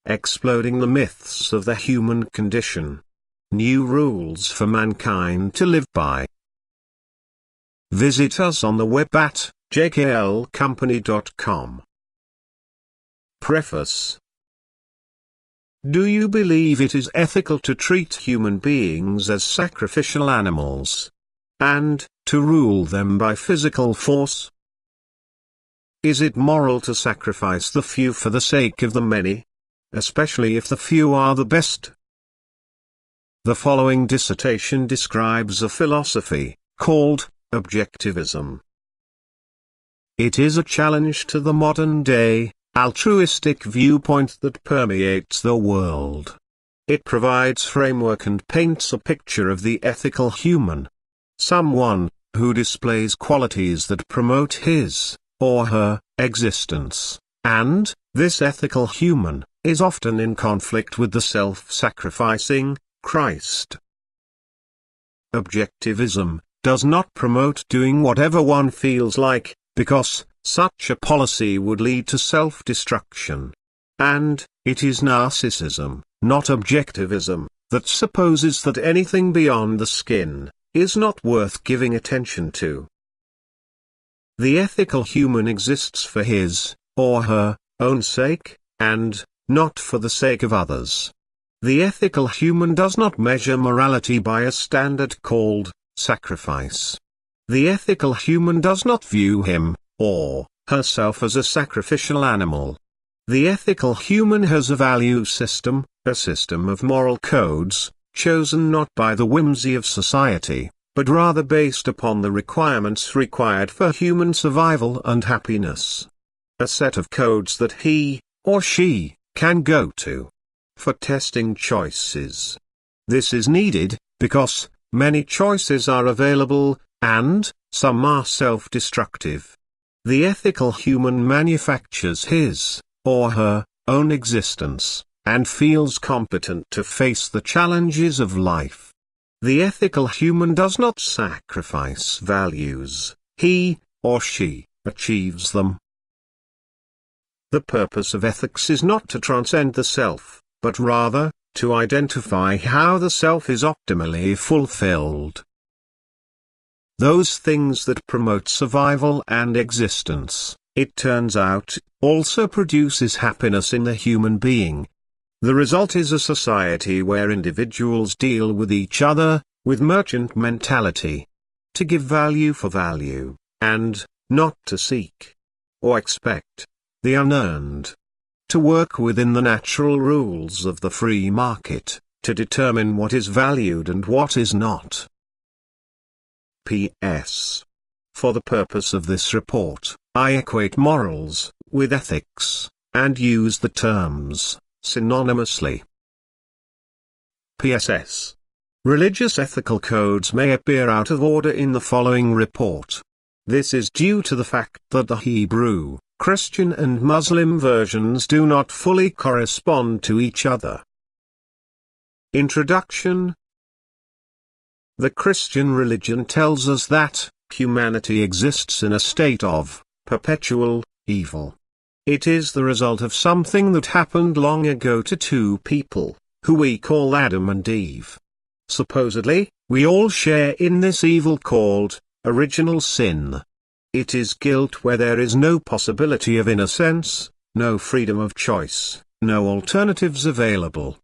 exploding the myths of the human condition. New rules for mankind to live by. Visit us on the web at jklcompany.com. Preface. Do you believe it is ethical to treat human beings as sacrificial animals, and to rule them by physical force? Is it moral to sacrifice the few for the sake of the many, especially if the few are the best? The following dissertation describes a philosophy called objectivism. It is a challenge to the modern-day, altruistic viewpoint that permeates the world. It provides framework and paints a picture of the ethical human. Someone who displays qualities that promote his or her existence, and this ethical human is often in conflict with the self-sacrificing Christ. Objectivism does not promote doing whatever one feels like, because such a policy would lead to self-destruction. And it is narcissism, not objectivism, that supposes that anything beyond the skin is not worth giving attention to. The ethical human exists for his or her own sake, and not for the sake of others. The ethical human does not measure morality by a standard called sacrifice. The ethical human does not view him or herself as a sacrificial animal. The ethical human has a value system, a system of moral codes, chosen not by the whimsy of society, but rather based upon the requirements required for human survival and happiness. A set of codes that he or she can go to for testing choices. This is needed because many choices are available, and some are self-destructive. The ethical human manufactures his or her own existence, and feels competent to face the challenges of life. The ethical human does not sacrifice values, he or she achieves them. The purpose of ethics is not to transcend the self, but rather, to identify how the self is optimally fulfilled. Those things that promote survival and existence, it turns out, also produces happiness in the human being. The result is a society where individuals deal with each other, with merchant mentality. To give value for value, and not to seek or expect the unearned. To work within the natural rules of the free market, to determine what is valued and what is not. P.S. For the purpose of this report, I equate morals with ethics, and use the terms synonymously. PSS. Religious ethical codes may appear out of order in the following report. This is due to the fact that the Hebrew, Christian and Muslim versions do not fully correspond to each other. Introduction. The Christian religion tells us that humanity exists in a state of perpetual evil. It is the result of something that happened long ago to two people, who we call Adam and Eve. Supposedly, we all share in this evil called original sin. It is guilt where there is no possibility of innocence, no freedom of choice, no alternatives available.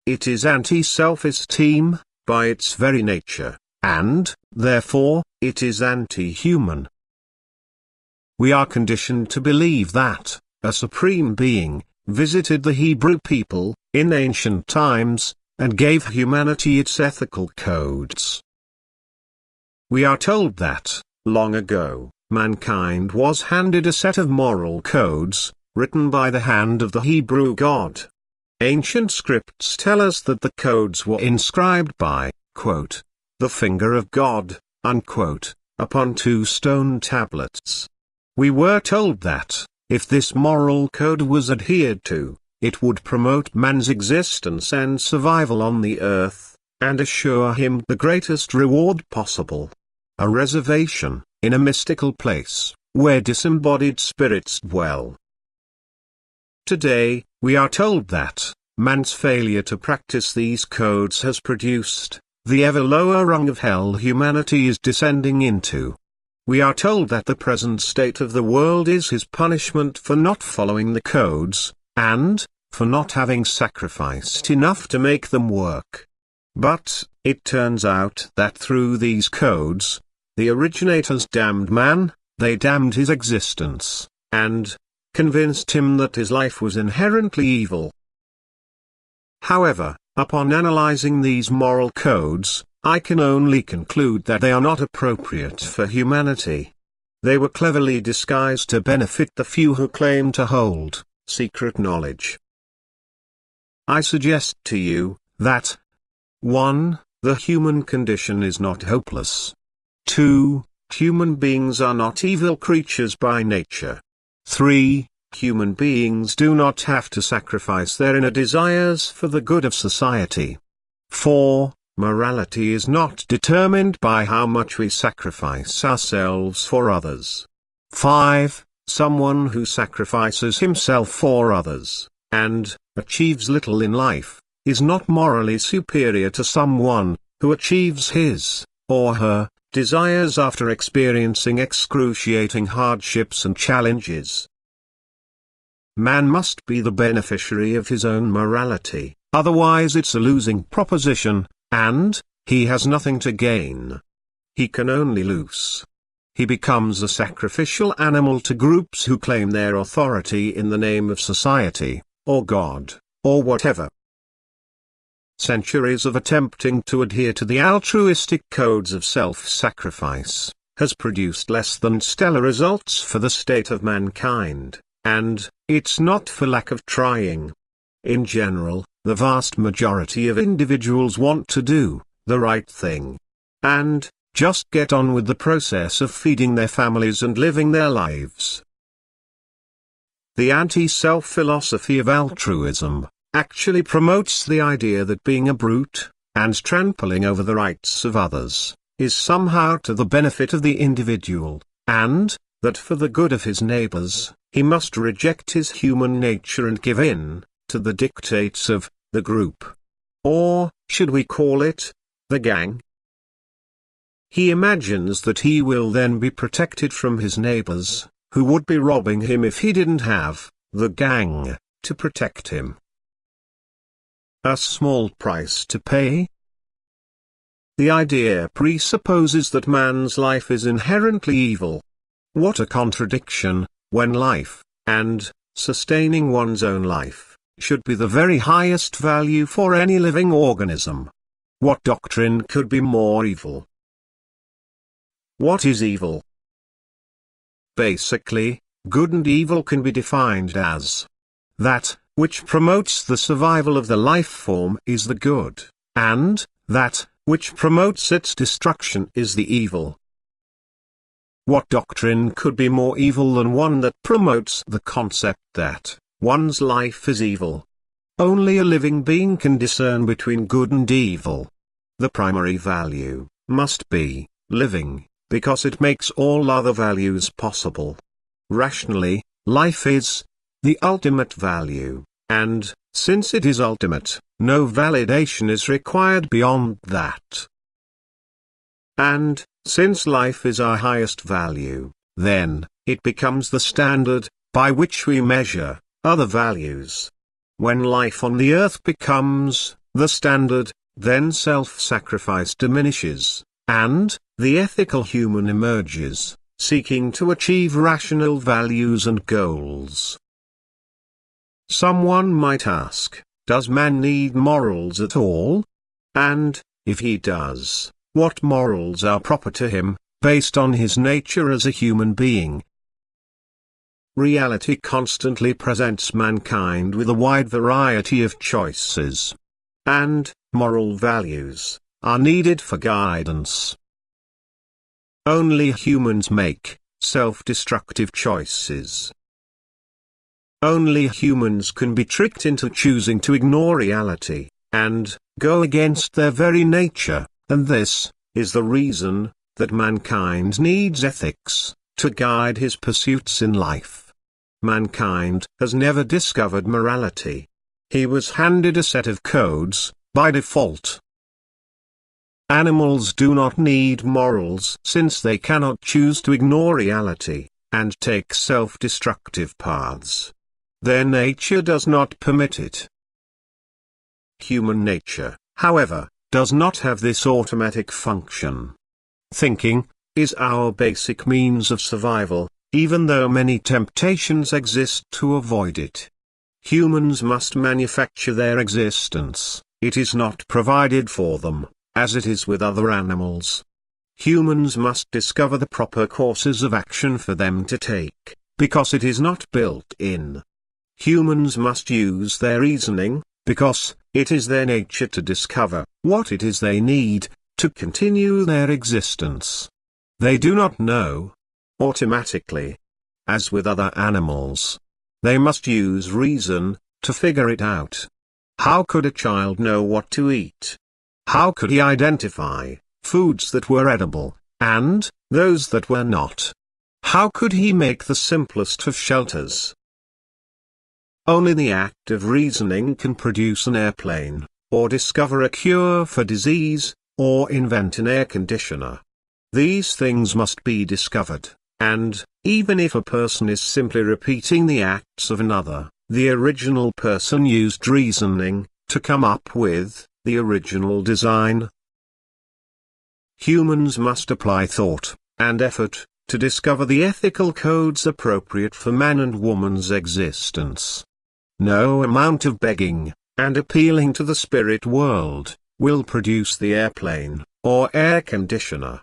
It is anti-self-esteem, by its very nature, and, therefore, it is anti-human. We are conditioned to believe that a supreme being visited the Hebrew people in ancient times, and gave humanity its ethical codes. We are told that, long ago, mankind was handed a set of moral codes, written by the hand of the Hebrew God. Ancient scripts tell us that the codes were inscribed by, quote, the finger of God, unquote, upon 2 stone tablets. We were told that, if this moral code was adhered to, it would promote man's existence and survival on the earth, and assure him the greatest reward possible. A reservation, in a mystical place, where disembodied spirits dwell. Today, we are told that man's failure to practice these codes has produced the ever lower rung of hell humanity is descending into. We are told that the present state of the world is his punishment for not following the codes, and for not having sacrificed enough to make them work. But it turns out that through these codes, the originators damned man, they damned his existence, and convinced him that his life was inherently evil. However, upon analyzing these moral codes, I can only conclude that they are not appropriate for humanity. They were cleverly disguised to benefit the few who claim to hold secret knowledge. I suggest to you that 1. The human condition is not hopeless. 2. Human beings are not evil creatures by nature. 3. Human beings do not have to sacrifice their inner desires for the good of society. 4. Morality is not determined by how much we sacrifice ourselves for others. 5. Someone who sacrifices himself for others, and achieves little in life, is not morally superior to someone who achieves his, or her, desires after experiencing excruciating hardships and challenges. Man must be the beneficiary of his own morality, otherwise it's a losing proposition, and he has nothing to gain. He can only lose. He becomes a sacrificial animal to groups who claim their authority in the name of society, or God, or whatever. Centuries of attempting to adhere to the altruistic codes of self-sacrifice has produced less than stellar results for the state of mankind, and it's not for lack of trying. In general, the vast majority of individuals want to do the right thing, and just get on with the process of feeding their families and living their lives. The anti-self philosophy of altruism actually promotes the idea that being a brute, and trampling over the rights of others, is somehow to the benefit of the individual, and that for the good of his neighbors, he must reject his human nature and give in to the dictates of the group. Or, should we call it, the gang? He imagines that he will then be protected from his neighbors, who would be robbing him if he didn't have the gang to protect him. A small price to pay? The idea presupposes that man's life is inherently evil. What a contradiction, when life, and sustaining one's own life, should be the very highest value for any living organism. What doctrine could be more evil? What is evil? Basically, good and evil can be defined as that which promotes the survival of the life form is the good, and that which promotes its destruction is the evil. What doctrine could be more evil than one that promotes the concept that one's life is evil? Only a living being can discern between good and evil. The primary value must be living, because it makes all other values possible. Rationally, life is the ultimate value, and, since it is ultimate, no validation is required beyond that. And, since life is our highest value, then, it becomes the standard by which we measure other values. When life on the earth becomes the standard, then self-sacrifice diminishes, and the ethical human emerges, seeking to achieve rational values and goals. Someone might ask, does man need morals at all? And, if he does, what morals are proper to him, based on his nature as a human being? Reality constantly presents mankind with a wide variety of choices. And, moral values are needed for guidance. Only humans make self-destructive choices. Only humans can be tricked into choosing to ignore reality, and go against their very nature, and this is the reason that mankind needs ethics to guide his pursuits in life. mankind has never discovered morality. He was handed a set of codes, by default. Animals do not need morals since they cannot choose to ignore reality, and take self-destructive paths. Their nature does not permit it. Human nature, however, does not have this automatic function. Thinking is our basic means of survival, even though many temptations exist to avoid it. Humans must manufacture their existence, it is not provided for them, as it is with other animals. Humans must discover the proper courses of action for them to take, because it is not built in. Humans must use their reasoning, because it is their nature to discover what it is they need to continue their existence. They do not know automatically, as with other animals. They must use reason to figure it out. How could a child know what to eat? How could he identify foods that were edible and those that were not? How could he make the simplest of shelters? Only the act of reasoning can produce an airplane, or discover a cure for disease, or invent an air conditioner. These things must be discovered, and, even if a person is simply repeating the acts of another, the original person used reasoning to come up with the original design. Humans must apply thought and effort to discover the ethical codes appropriate for man and woman's existence. No amount of begging and appealing to the spirit world will produce the airplane or air conditioner.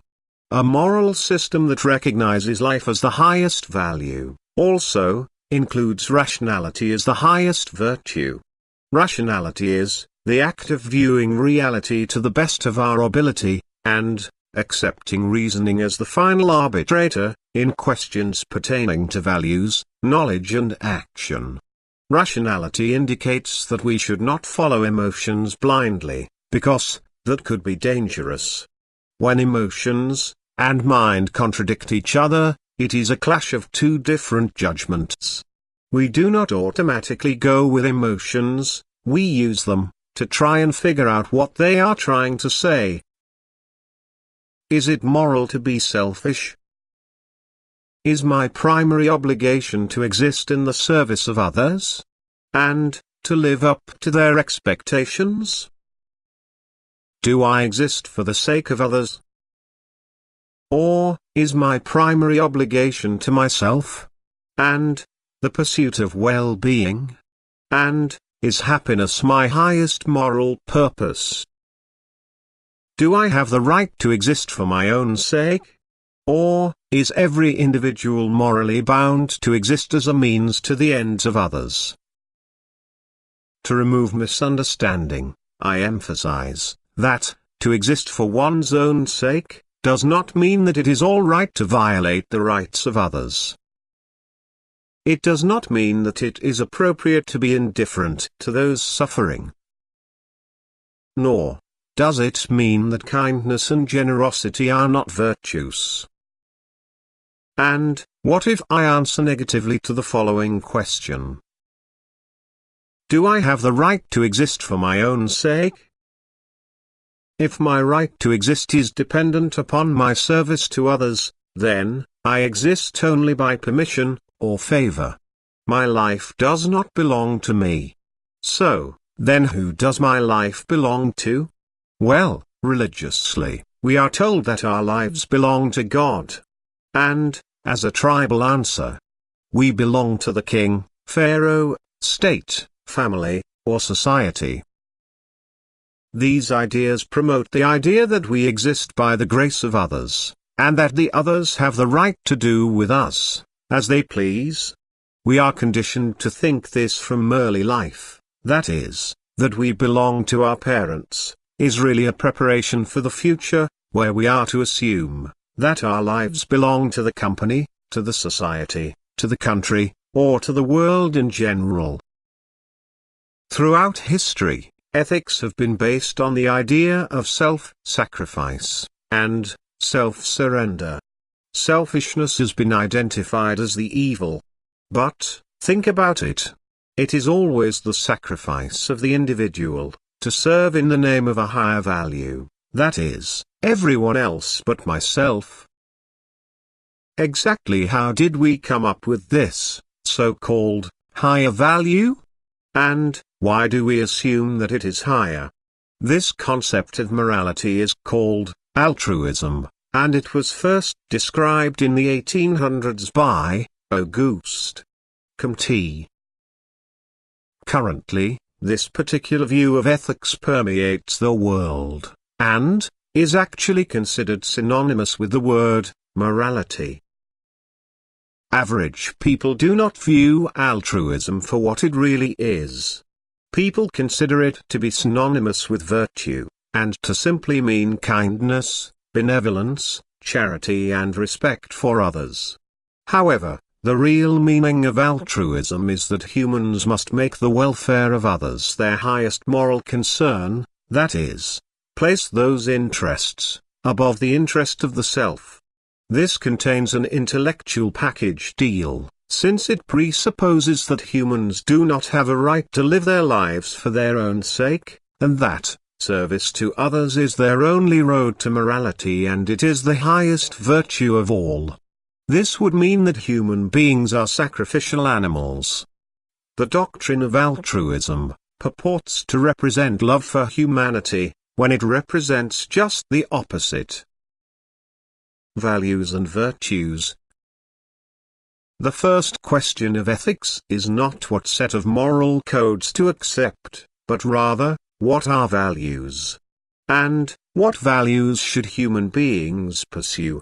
A moral system that recognizes life as the highest value also includes rationality as the highest virtue. Rationality is the act of viewing reality to the best of our ability, and accepting reasoning as the final arbitrator in questions pertaining to values, knowledge and action. Rationality indicates that we should not follow emotions blindly, because that could be dangerous. When emotions and mind contradict each other, it is a clash of two different judgments. We do not automatically go with emotions, we use them to try and figure out what they are trying to say. Is it moral to be selfish? Is my primary obligation to exist in the service of others? And to live up to their expectations? Do I exist for the sake of others? Or is my primary obligation to myself? And the pursuit of well-being? And is happiness my highest moral purpose? Do I have the right to exist for my own sake? Or is every individual morally bound to exist as a means to the ends of others? To remove misunderstanding, I emphasize that to exist for one's own sake does not mean that it is all right to violate the rights of others. It does not mean that it is appropriate to be indifferent to those suffering. Nor does it mean that kindness and generosity are not virtues. And what if I answer negatively to the following question? Do I have the right to exist for my own sake? If my right to exist is dependent upon my service to others, then I exist only by permission or favor. My life does not belong to me. So, then who does my life belong to? Well, religiously, we are told that our lives belong to God. And, as a tribal answer, we belong to the king, pharaoh, state, family, or society. These ideas promote the idea that we exist by the grace of others, and that the others have the right to do with us as they please. We are conditioned to think this from early life, that is, that we belong to our parents, is really a preparation for the future, where we are to assume that our lives belong to the company, to the society, to the country, or to the world in general. Throughout history, ethics have been based on the idea of self-sacrifice and self-surrender. Selfishness has been identified as the evil. But, Think about it. It is always the sacrifice of the individual, to serve in the name of a higher value, that is, everyone else but myself. Exactly how did we come up with this, so-called, higher value? And, why do we assume that it is higher? This concept of morality is called altruism, and it was first described in the 1800s by Auguste Comte. Currently, this particular view of ethics permeates the world, and is actually considered synonymous with the word morality. Average people do not view altruism for what it really is. People consider it to be synonymous with virtue, and to simply mean kindness, benevolence, charity and respect for others. However, the real meaning of altruism is that humans must make the welfare of others their highest moral concern, that is, place those interests above the interest of the self. This contains an intellectual package deal, since it presupposes that humans do not have a right to live their lives for their own sake, and that service to others is their only road to morality and it is the highest virtue of all. This would mean that human beings are sacrificial animals. The doctrine of altruism purports to represent love for humanity, when it represents just the opposite. Values and virtues. The first question of ethics is not what set of moral codes to accept, but rather, what are values? And, what values should human beings pursue?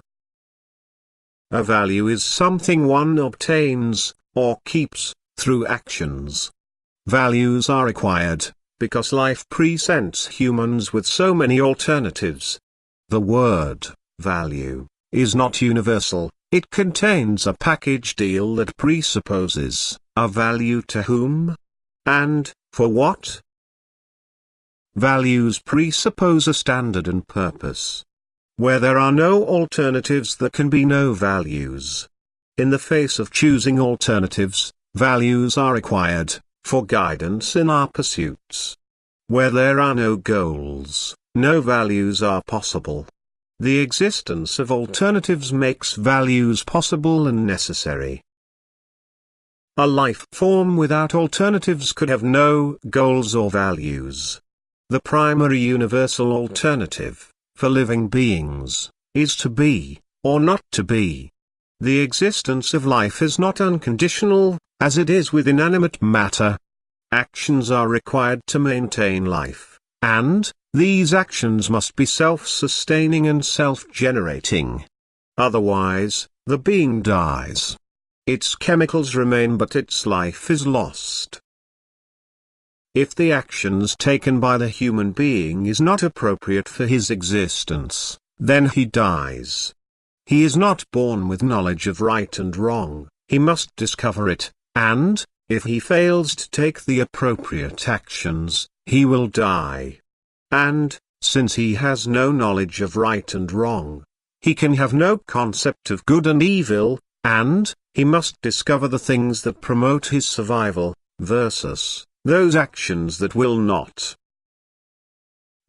A value is something one obtains, or keeps, through actions. Values are required, because life presents humans with so many alternatives. The word, value, is not universal, it contains a package deal that presupposes, a value to whom? And, for what? Values presuppose a standard and purpose. Where there are no alternatives there can be no values. In the face of choosing alternatives, values are required, for guidance in our pursuits. Where there are no goals, no values are possible. The existence of alternatives makes values possible and necessary. A life form without alternatives could have no goals or values. The primary universal alternative, for living beings, is to be, or not to be. The existence of life is not unconditional, as it is with inanimate matter. Actions are required to maintain life, and, these actions must be self-sustaining and self-generating. Otherwise, the being dies. Its chemicals remain but its life is lost. If the actions taken by the human being is not appropriate for his existence, then he dies. He is not born with knowledge of right and wrong, he must discover it, and, if he fails to take the appropriate actions, he will die. And, since he has no knowledge of right and wrong, he can have no concept of good and evil, and, he must discover the things that promote his survival, versus those actions that will not.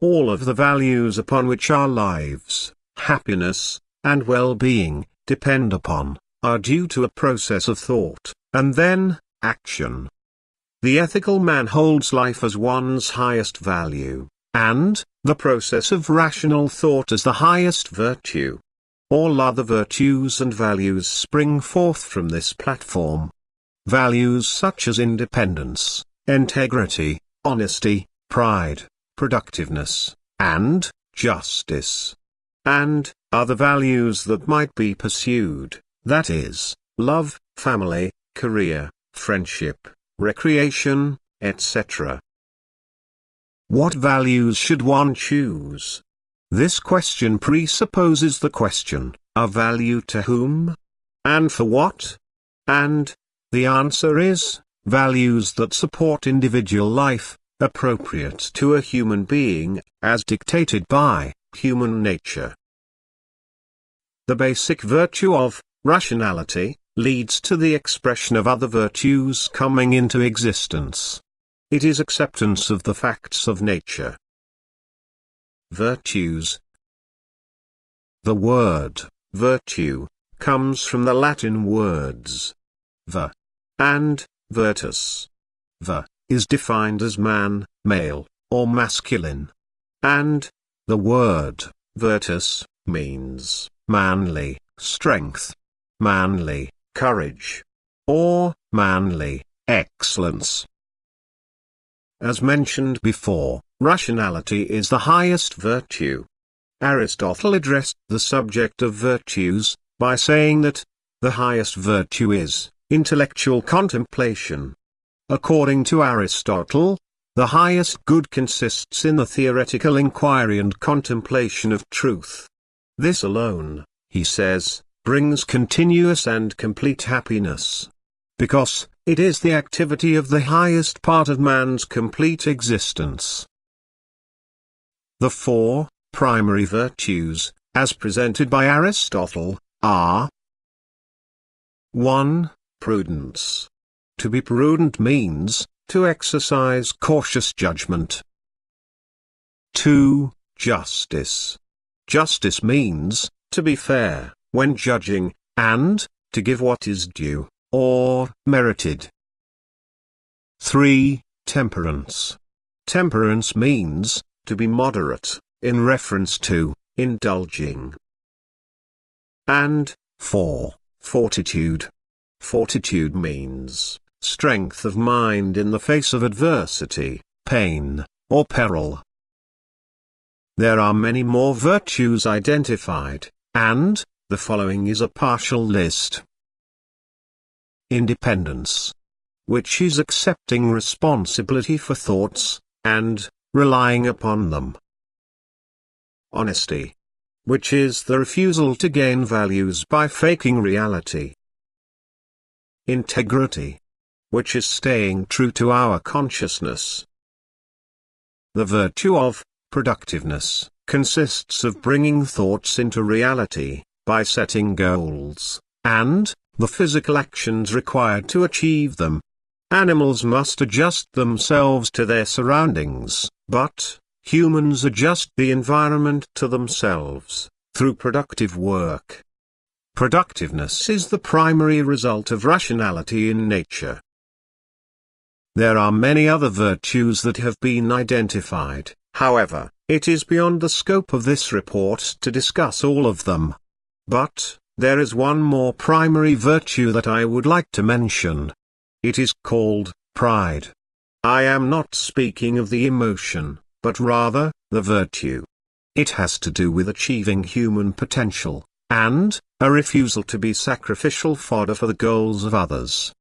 All of the values upon which our lives, happiness, and well-being, depend upon, are due to a process of thought, and then, action. The ethical man holds life as one's highest value, and, the process of rational thought as the highest virtue. All other virtues and values spring forth from this platform. Values such as independence, integrity, honesty, pride, productiveness, and justice. And, other values that might be pursued, that is, love, family, career, friendship, recreation, etc. What values should one choose? This question presupposes the question, a value to whom? And for what? And, the answer is, values that support individual life, appropriate to a human being, as dictated by human nature. The basic virtue of rationality leads to the expression of other virtues coming into existence. It is acceptance of the facts of nature. Virtues. The word virtue comes from the Latin words vir and virtus. Vir is defined as man, male, or masculine. And the word virtus means manly strength, manly courage, or manly excellence. As mentioned before, rationality is the highest virtue. Aristotle addressed the subject of virtues by saying that the highest virtue is intellectual contemplation. According to Aristotle, the highest good consists in the theoretical inquiry and contemplation of truth. This alone, he says, brings continuous and complete happiness. Because it is the activity of the highest part of man's complete existence. The four primary virtues, as presented by Aristotle, are 1. Prudence. To be prudent means to exercise cautious judgment. 2. Justice. Justice means to be fair when judging, and to give what is due, or merited. 3. Temperance. Temperance means to be moderate, in reference to indulging. And 4. Fortitude. Fortitude means strength of mind in the face of adversity, pain, or peril. There are many more virtues identified, and the following is a partial list. Independence, which is accepting responsibility for thoughts, and relying upon them. Honesty, which is the refusal to gain values by faking reality. Integrity, which is staying true to our consciousness. The virtue of productiveness consists of bringing thoughts into reality, by setting goals, and the physical actions required to achieve them. Animals must adjust themselves to their surroundings, but humans adjust the environment to themselves, through productive work. Productiveness is the primary result of rationality in nature. There are many other virtues that have been identified, however, it is beyond the scope of this report to discuss all of them. But there is one more primary virtue that I would like to mention. It is called pride. I am not speaking of the emotion, but rather, the virtue. It has to do with achieving human potential, and a refusal to be sacrificial fodder for the goals of others.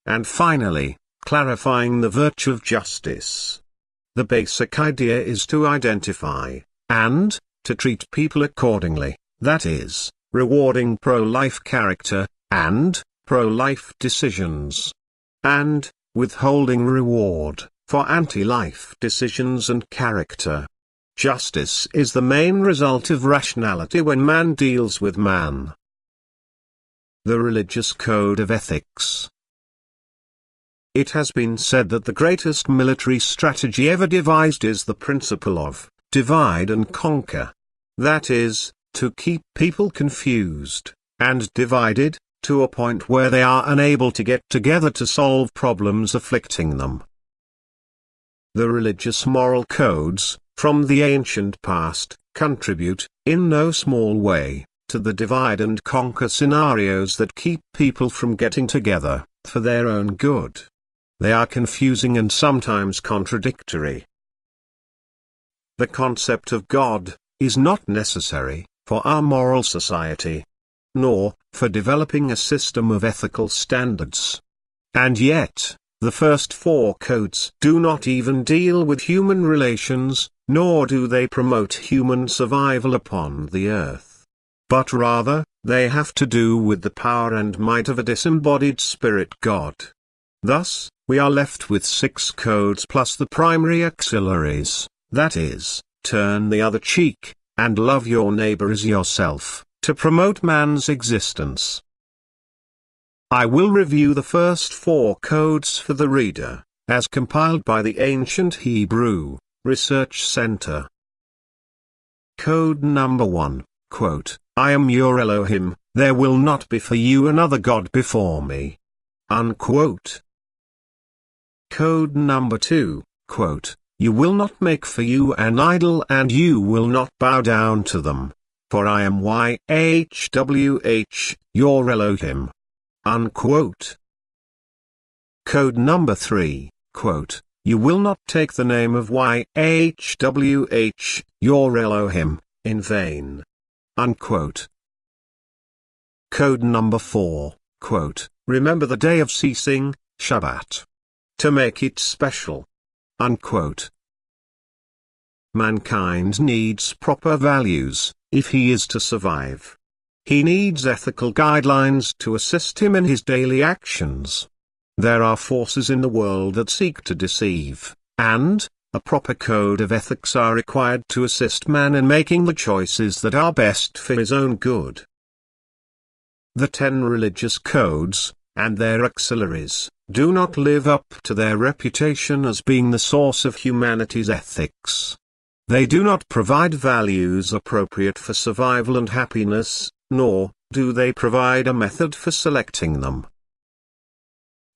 And finally, clarifying the virtue of justice. The basic idea is to identify, and to treat people accordingly, that is, rewarding pro-life character, and pro-life decisions, and withholding reward for anti-life decisions and character. Justice is the main result of rationality when man deals with man. The religious code of ethics. It has been said that the greatest military strategy ever devised is the principle of divide and conquer. That is, to keep people confused and divided, to a point where they are unable to get together to solve problems afflicting them. The religious moral codes, from the ancient past, contribute, in no small way, to the divide and conquer scenarios that keep people from getting together, for their own good. They are confusing and sometimes contradictory. The concept of God is not necessary for our moral society, nor for developing a system of ethical standards. And yet, the first four codes do not even deal with human relations, nor do they promote human survival upon the earth. But rather, they have to do with the power and might of a disembodied spirit God. Thus, we are left with 6 codes plus the primary auxiliaries, that is, turn the other cheek, and love your neighbor as yourself, to promote man's existence. I will review the first 4 codes for the reader, as compiled by the Ancient Hebrew Research Center. Code number 1, quote, I am your Elohim, there will not be for you another God before me. Unquote. Code number 2, quote, you will not make for you an idol and you will not bow down to them. For I am YHWH, your Elohim. Unquote. Code number 3, quote, you will not take the name of YHWH, your Elohim, in vain. Unquote. Code number 4, quote, remember the day of ceasing, Shabbat, to make it special. Unquote. Mankind needs proper values, if he is to survive. He needs ethical guidelines to assist him in his daily actions. There are forces in the world that seek to deceive, and a proper code of ethics are required to assist man in making the choices that are best for his own good. The 10 religious codes, and their auxiliaries, do not live up to their reputation as being the source of humanity's ethics. They do not provide values appropriate for survival and happiness, nor do they provide a method for selecting them.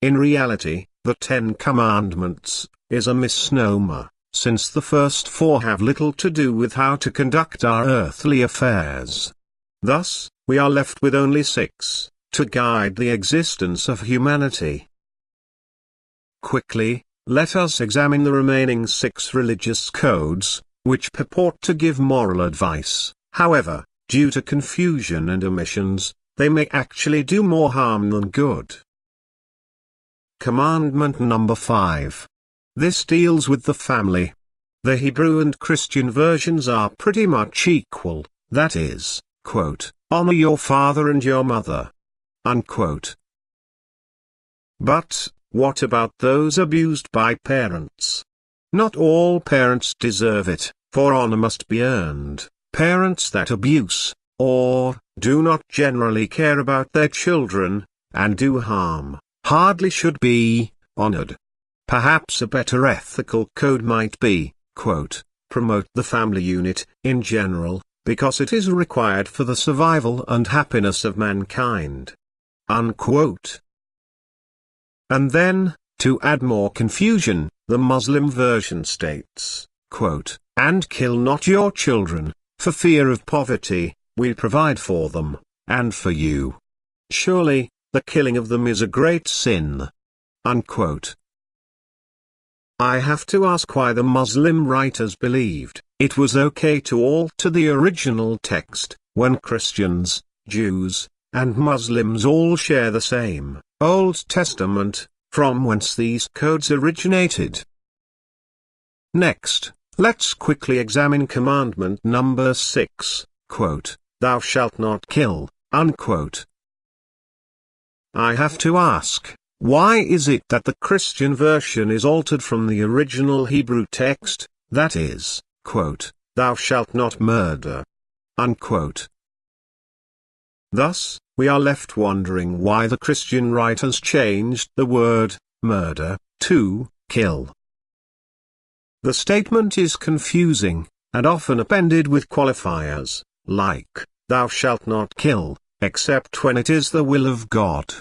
In reality, the 10 Commandments is a misnomer, since the first 4 have little to do with how to conduct our earthly affairs. Thus, we are left with only 6, to guide the existence of humanity. Quickly, let us examine the remaining 6 religious codes, which purport to give moral advice. However, due to confusion and omissions, they may actually do more harm than good. Commandment number 5. This deals with the family. The Hebrew and Christian versions are pretty much equal, that is, quote, honor your father and your mother. Unquote. But, what about those abused by parents? Not all parents deserve it, for honor must be earned. Parents that abuse, or do not generally care about their children, and do harm, hardly should be honored. Perhaps a better ethical code might be, quote, promote the family unit, in general, because it is required for the survival and happiness of mankind. Unquote. And then, to add more confusion, the Muslim version states, quote, and kill not your children, for fear of poverty, we provide for them, and for you. Surely, the killing of them is a great sin. Unquote. I have to ask why the Muslim writers believed it was okay to alter the original text, when Christians, Jews, and Muslims all share the same Old Testament, from whence these codes originated. Next, let's quickly examine commandment number 6, quote, thou shalt not kill, unquote. I have to ask, why is it that the Christian version is altered from the original Hebrew text, that is, quote, thou shalt not murder, unquote. Thus, we are left wondering why the Christian writers changed the word, murder, to, kill. The statement is confusing, and often appended with qualifiers, like, thou shalt not kill, except when it is the will of God.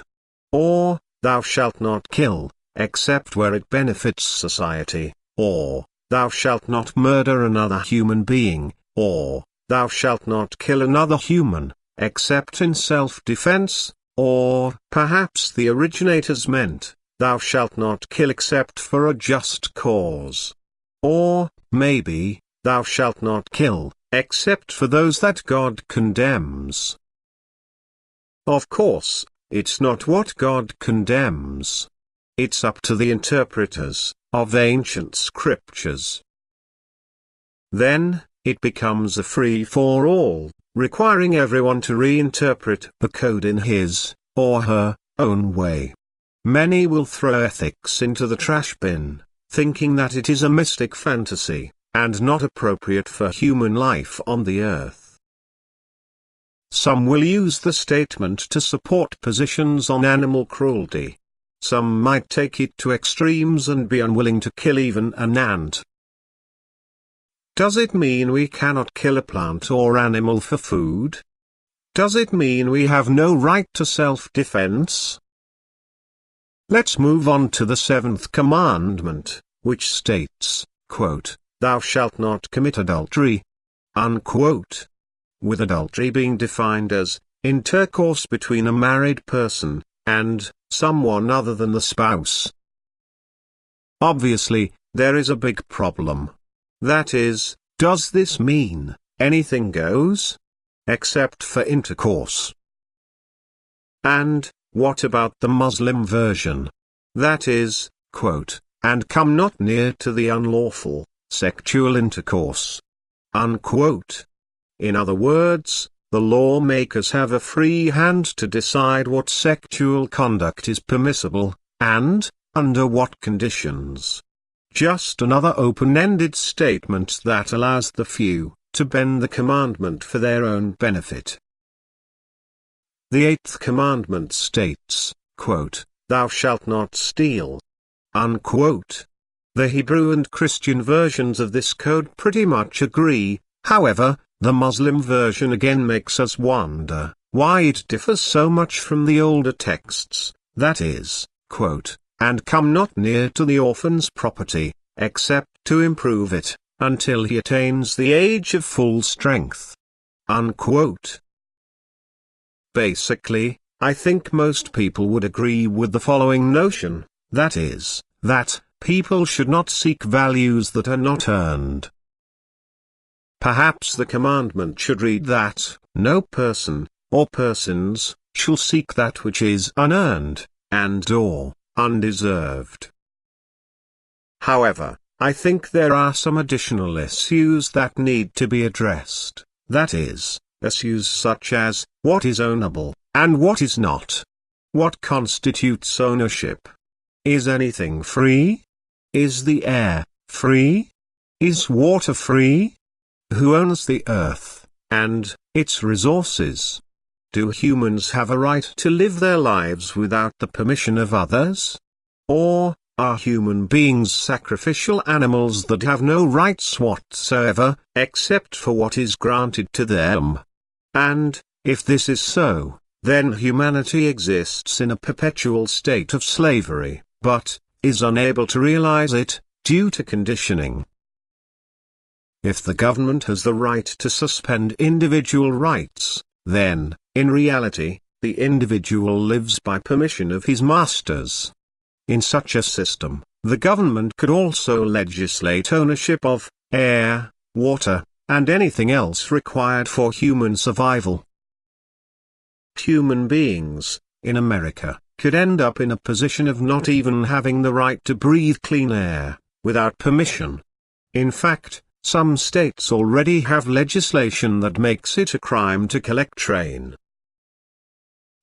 Or, thou shalt not kill, except where it benefits society, or, thou shalt not murder another human being, or, thou shalt not kill another human, except in self-defense, or perhaps the originators meant, thou shalt not kill except for a just cause. Or, maybe, thou shalt not kill, except for those that God condemns. Of course, it's not what God condemns. It's up to the interpreters of ancient scriptures. Then, it becomes a free-for-all, requiring everyone to reinterpret the code in his, or her, own way. Many will throw ethics into the trash bin, thinking that it is a mystic fantasy, and not appropriate for human life on the earth. some will use the statement to support positions on animal cruelty. Some might take it to extremes and be unwilling to kill even an ant. Does it mean we cannot kill a plant or animal for food? Does it mean we have no right to self-defense? Let's move on to the seventh commandment, which states, quote, "Thou shalt not commit adultery," unquote. With adultery being defined as intercourse between a married person and someone other than the spouse. Obviously, there is a big problem. That is, does this mean anything goes? Except for intercourse. And what about the Muslim version? That is, quote, "And come not near to the unlawful sexual intercourse," unquote. In other words, the lawmakers have a free hand to decide what sexual conduct is permissible, and under what conditions. Just another open-ended statement that allows the few to bend the commandment for their own benefit. The eighth commandment states, quote, "Thou shalt not steal," unquote. The Hebrew and Christian versions of this code pretty much agree, however, the Muslim version again makes us wonder why it differs so much from the older texts, that is, quote, "And come not near to the orphan's property, except to improve it, until he attains the age of full strength," unquote. Basically, I think most people would agree with the following notion, that is, that people should not seek values that are not earned. Perhaps the commandment should read that, no person, or persons, shall seek that which is unearned, and/or undeserved. However, I think there are some additional issues that need to be addressed, that is, issues such as, what is ownable, and what is not? What constitutes ownership? Is anything free? Is the air free? Is water free? Who owns the earth, and its resources? Do humans have a right to live their lives without the permission of others? Or, are human beings sacrificial animals that have no rights whatsoever, except for what is granted to them? And, if this is so, then humanity exists in a perpetual state of slavery, but is unable to realize it, due to conditioning. If the government has the right to suspend individual rights, then, in reality, the individual lives by permission of his masters. In such a system, the government could also legislate ownership of air, water, and anything else required for human survival. Human beings, in America, could end up in a position of not even having the right to breathe clean air, without permission. In fact, some states already have legislation that makes it a crime to collect rain.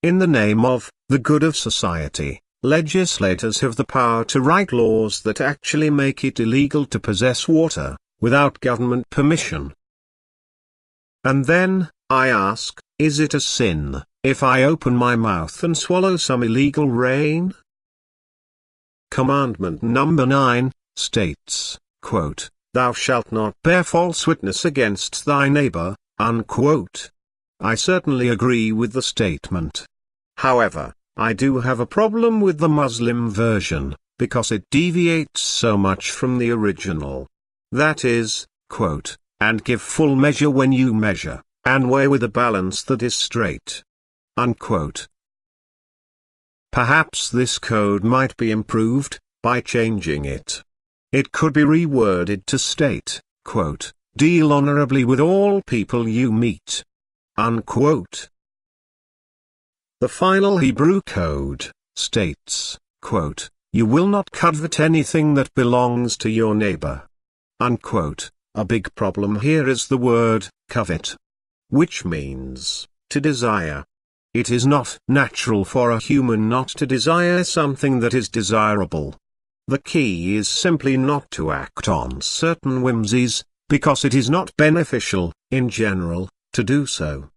In the name of the good of society, legislators have the power to write laws that actually make it illegal to possess water, without government permission. And then, I ask, is it a sin if I open my mouth and swallow some illegal rain? Commandment number 9 states, quote, "Thou shalt not bear false witness against thy neighbor," unquote. I certainly agree with the statement. However, I do have a problem with the Muslim version, because it deviates so much from the original. That is, quote, "And give full measure when you measure, and weigh with a balance that is straight," unquote. Perhaps this code might be improved, by changing it. It could be reworded to state, quote, "Deal honorably with all people you meet," unquote. The final Hebrew code states, quote, "You will not covet anything that belongs to your neighbor," unquote. A big problem here is the word covet, which means to desire. It is not natural for a human not to desire something that is desirable. The key is simply not to act on certain whimsies, because it is not beneficial, in general, to do so.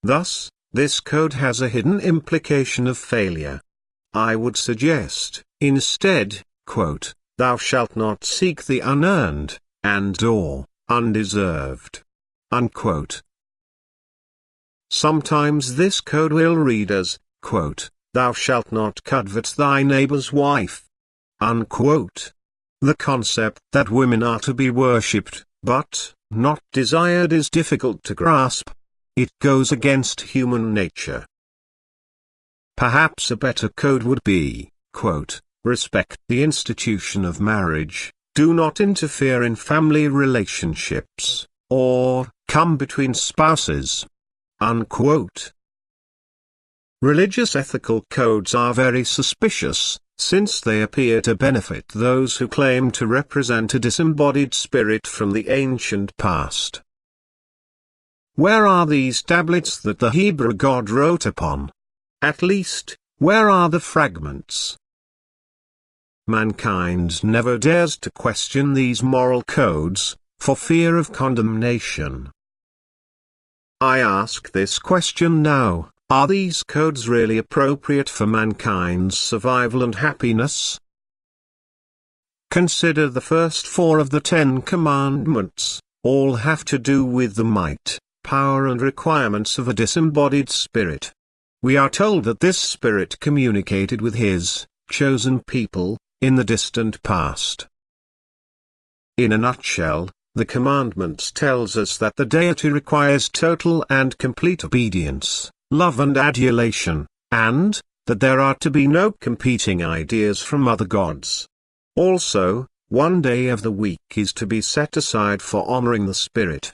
Thus, this code has a hidden implication of failure. I would suggest, instead, quote, "Thou shalt not seek the unearned, and/or undeserved," unquote. Sometimes this code will read as, quote, "Thou shalt not covet thy neighbor's wife," unquote. The concept that women are to be worshipped, but not desired is difficult to grasp. It goes against human nature. Perhaps a better code would be, quote, "Respect the institution of marriage, do not interfere in family relationships, or come between spouses," unquote. Religious ethical codes are very suspicious, since they appear to benefit those who claim to represent a disembodied spirit from the ancient past. Where are these tablets that the Hebrew God wrote upon? At least, where are the fragments? Mankind never dares to question these moral codes, for fear of condemnation. I ask this question now: are these codes really appropriate for mankind's survival and happiness? Consider the first 4 of the 10 Commandments. All have to do with the might, power and requirements of a disembodied spirit. We are told that this spirit communicated with his chosen people in the distant past. In a nutshell, the Commandments tells us that the deity requires total and complete obedience, love and adulation, and that there are to be no competing ideas from other gods. Also, one day of the week is to be set aside for honoring the spirit.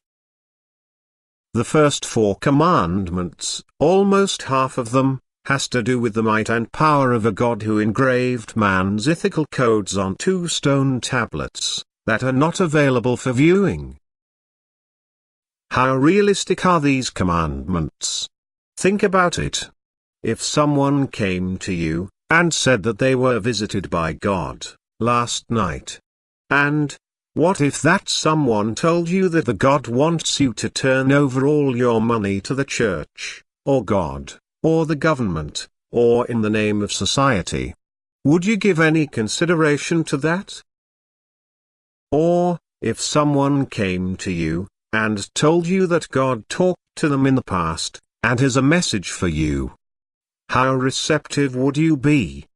The first 4 commandments, almost half of them, has to do with the might and power of a God who engraved man's ethical codes on 2 stone tablets that are not available for viewing. How realistic are these commandments? Think about it. If someone came to you and said that they were visited by God last night, and what if that someone told you that the God wants you to turn over all your money to the church, or God, or the government, or in the name of society? Would you give any consideration to that? Or, if someone came to you and told you that God talked to them in the past, and has a message for you, how receptive would you be?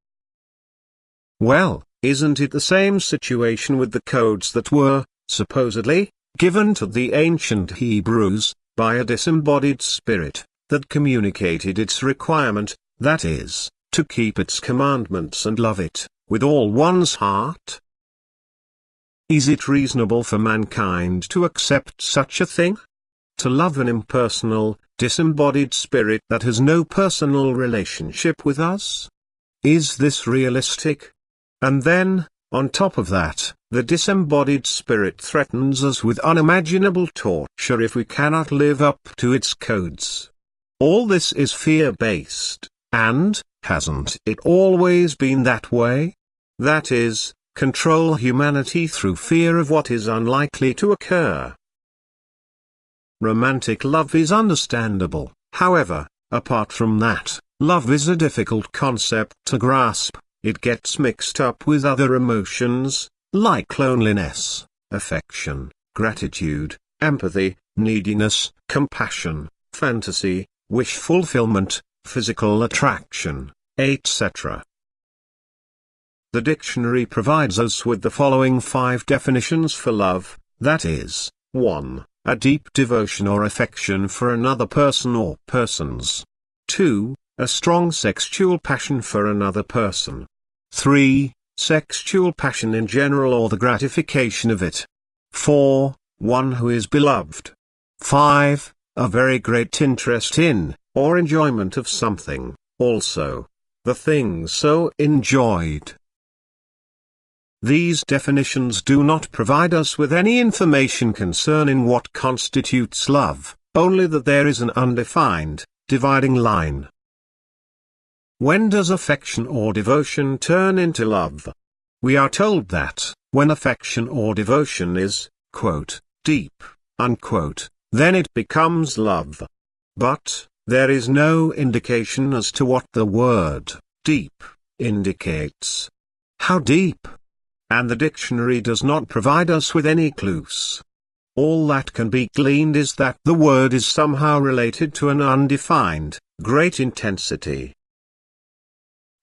Well, isn't it the same situation with the codes that were, supposedly, given to the ancient Hebrews, by a disembodied spirit, that communicated its requirement, that is, to keep its commandments and love it, with all one's heart? Is it reasonable for mankind to accept such a thing? To love an impersonal, disembodied spirit that has no personal relationship with us? Is this realistic? And then, on top of that, the disembodied spirit threatens us with unimaginable torture if we cannot live up to its codes. All this is fear-based, and hasn't it always been that way? That is, control humanity through fear of what is unlikely to occur. Romantic love is understandable, however, apart from that, love is a difficult concept to grasp. It gets mixed up with other emotions, like loneliness, affection, gratitude, empathy, neediness, compassion, fantasy, wish fulfillment, physical attraction, etc. The dictionary provides us with the following 5 definitions for love, that is, 1. A deep devotion or affection for another person or persons. 2. A strong sexual passion for another person. 3. Sexual passion in general or the gratification of it. 4. One who is beloved. 5. A very great interest in, or enjoyment of something, also. The thing so enjoyed. These definitions do not provide us with any information concerning what constitutes love, only that there is an undefined, dividing line. When does affection or devotion turn into love? We are told that, when affection or devotion is, quote, deep, unquote, then it becomes love. But, there is no indication as to what the word deep indicates. How deep? And the dictionary does not provide us with any clues. All that can be gleaned is that the word is somehow related to an undefined, great intensity.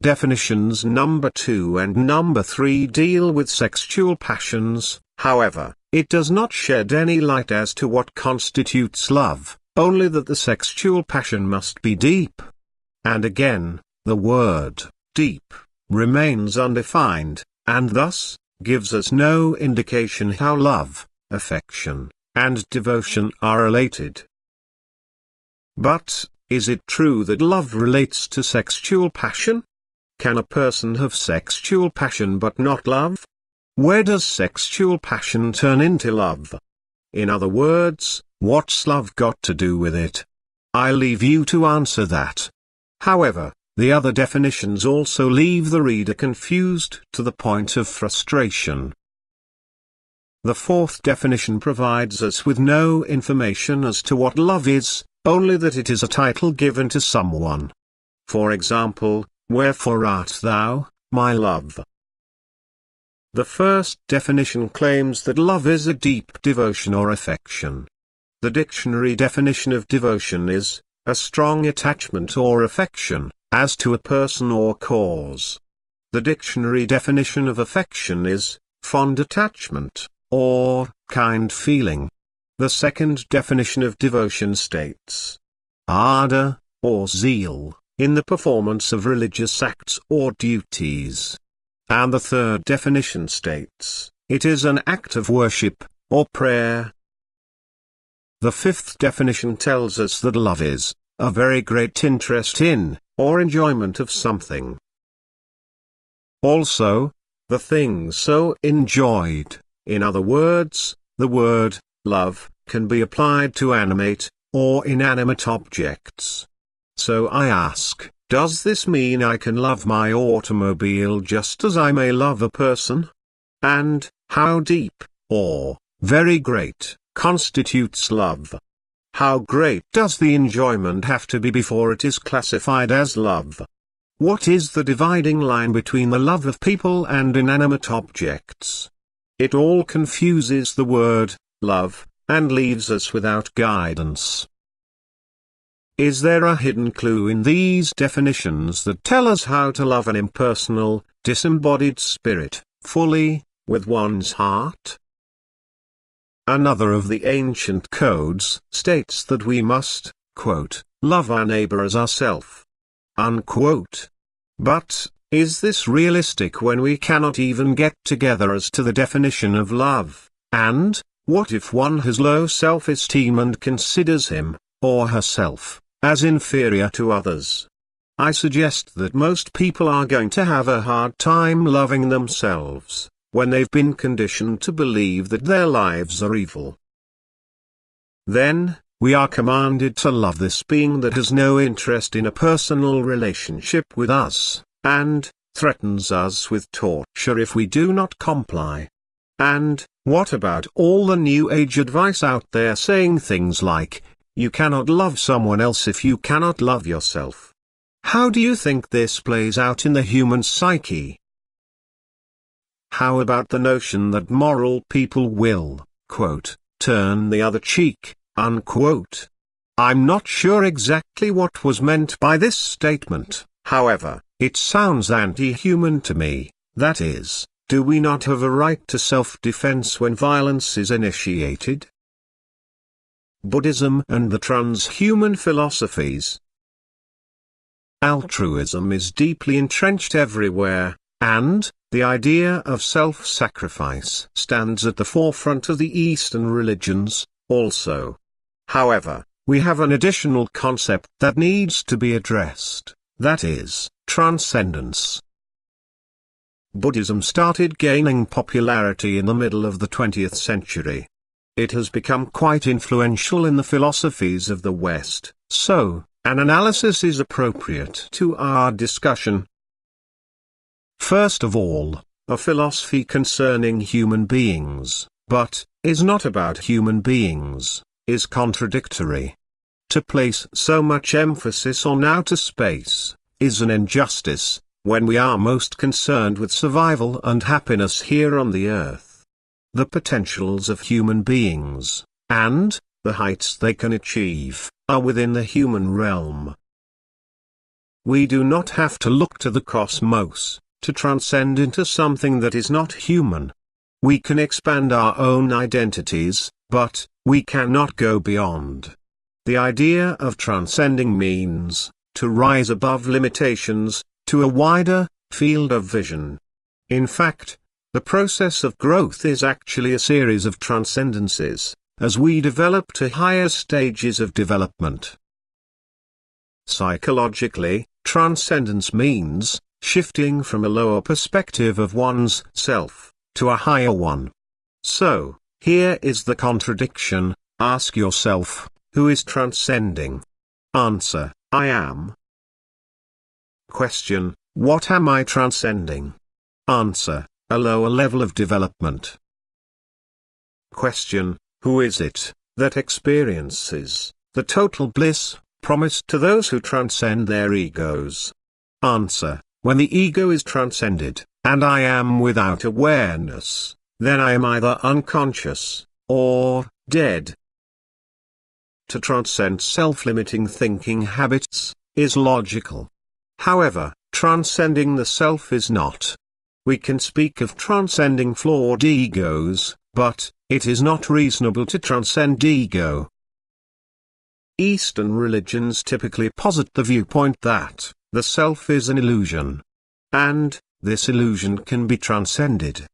Definitions number 2 and number 3 deal with sexual passions, however, it does not shed any light as to what constitutes love, only that the sexual passion must be deep. And again, the word deep remains undefined, and thus gives us no indication how love, affection, and devotion are related. But, is it true that love relates to sexual passion? Can a person have sexual passion but not love? Where does sexual passion turn into love? In other words, what's love got to do with it? I leave you to answer that. However, the other definitions also leave the reader confused to the point of frustration. The fourth definition provides us with no information as to what love is, only that it is a title given to someone. For example, "Wherefore art thou, my love?" The first definition claims that love is a deep devotion or affection. The dictionary definition of devotion is, a strong attachment or affection, as to a person or cause. The dictionary definition of affection is, fond attachment, or kind feeling. The second definition of devotion states, ardor, or zeal, in the performance of religious acts or duties. And the third definition states, it is an act of worship, or prayer. The fifth definition tells us that love is, a very great interest in, or enjoyment of something. Also, the thing so enjoyed, in other words, the word, love, can be applied to animate, or inanimate objects. So I ask, does this mean I can love my automobile just as I may love a person? And, how deep, or, very great, constitutes love? How great does the enjoyment have to be before it is classified as love? What is the dividing line between the love of people and inanimate objects? It all confuses the word, love, and leaves us without guidance. Is there a hidden clue in these definitions that tell us how to love an impersonal, disembodied spirit, fully, with one's heart? Another of the ancient codes states that we must, quote, love our neighbor as ourself. Unquote. But, is this realistic when we cannot even get together as to the definition of love? And, what if one has low self-esteem and considers him, or herself, as inferior to others? I suggest that most people are going to have a hard time loving themselves, when they've been conditioned to believe that their lives are evil. Then, we are commanded to love this being that has no interest in a personal relationship with us, and threatens us with torture if we do not comply. And, what about all the New Age advice out there saying things like, you cannot love someone else if you cannot love yourself? How do you think this plays out in the human psyche? How about the notion that moral people will, quote, turn the other cheek, unquote? I'm not sure exactly what was meant by this statement, however, it sounds anti-human to me. That is, do we not have a right to self-defense when violence is initiated? Buddhism and the transhuman philosophies. Altruism is deeply entrenched everywhere, and the idea of self-sacrifice stands at the forefront of the Eastern religions, also. However, we have an additional concept that needs to be addressed, that is, transcendence. Buddhism started gaining popularity in the middle of the 20th century. It has become quite influential in the philosophies of the West, so, an analysis is appropriate to our discussion. First of all, a philosophy concerning human beings, but, is not about human beings, is contradictory. To place so much emphasis on outer space is an injustice, when we are most concerned with survival and happiness here on the earth. The potentials of human beings, and the heights they can achieve, are within the human realm. We do not have to look to the cosmos to transcend into something that is not human. We can expand our own identities, but we cannot go beyond. The idea of transcending means to rise above limitations, to a wider field of vision. In fact, the process of growth is actually a series of transcendences, as we develop to higher stages of development. Psychologically, transcendence means shifting from a lower perspective of one's self to a higher one. So, here is the contradiction. Ask yourself, who is transcending? Answer, I am. Question, what am I transcending? Answer, a lower level of development. Question, who is it that experiences the total bliss promised to those who transcend their egos? Answer, when the ego is transcended, and I am without awareness, then I am either unconscious, or dead. To transcend self-limiting thinking habits is logical. However, transcending the self is not. We can speak of transcending flawed egos, but it is not reasonable to transcend ego. Eastern religions typically posit the viewpoint that the self is an illusion, and this illusion can be transcended.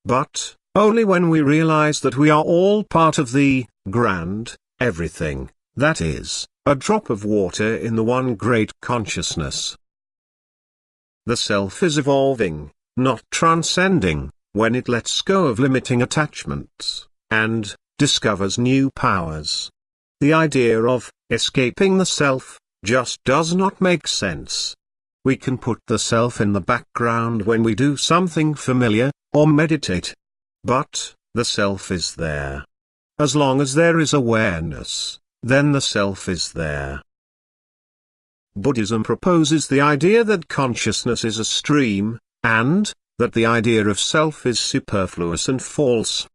But only when we realize that we are all part of the grand everything, that is, a drop of water in the one great consciousness. The self is evolving, not transcending, when it lets go of limiting attachments, and discovers new powers. The idea of escaping the self just does not make sense. We can put the self in the background when we do something familiar, or meditate. But the self is there. As long as there is awareness, then the self is there. Buddhism proposes the idea that consciousness is a stream, and that the idea of self is superfluous and false.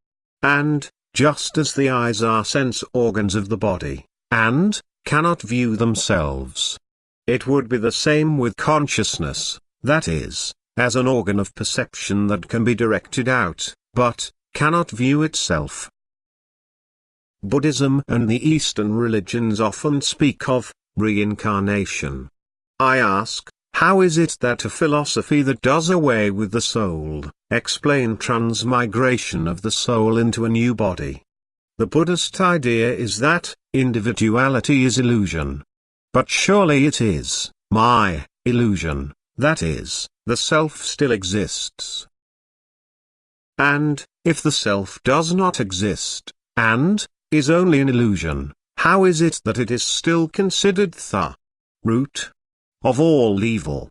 And, just as the eyes are sense organs of the body, and cannot view themselves, it would be the same with consciousness, that is, as an organ of perception that can be directed out, but cannot view itself. Buddhism and the Eastern religions often speak of reincarnation. I ask, how is it that a philosophy that does away with the soul explain transmigration of the soul into a new body? The Buddhist idea is that individuality is illusion. But surely it is my illusion, that is, the self still exists. And, if the self does not exist, and is only an illusion, how is it that it is still considered the root of all evil?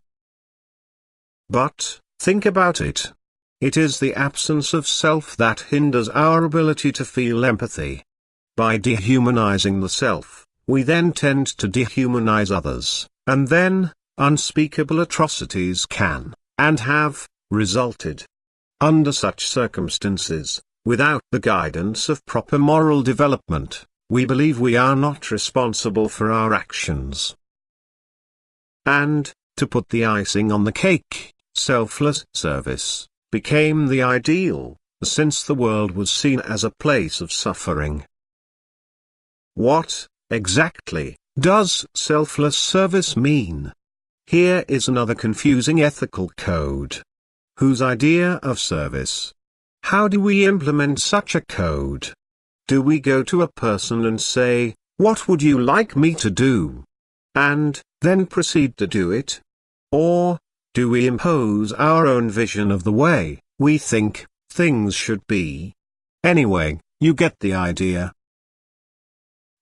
But, think about it. It is the absence of self that hinders our ability to feel empathy. By dehumanizing the self, we then tend to dehumanize others, and then, unspeakable atrocities can, and have, resulted. Under such circumstances, without the guidance of proper moral development, we believe we are not responsible for our actions. And, to put the icing on the cake, selfless service became the ideal, since the world was seen as a place of suffering. What, exactly, does selfless service mean? Here is another confusing ethical code. Whose idea of service? How do we implement such a code? Do we go to a person and say, "What would you like me to do?" and then proceed to do it? Or, do we impose our own vision of the way we think things should be? Anyway, you get the idea.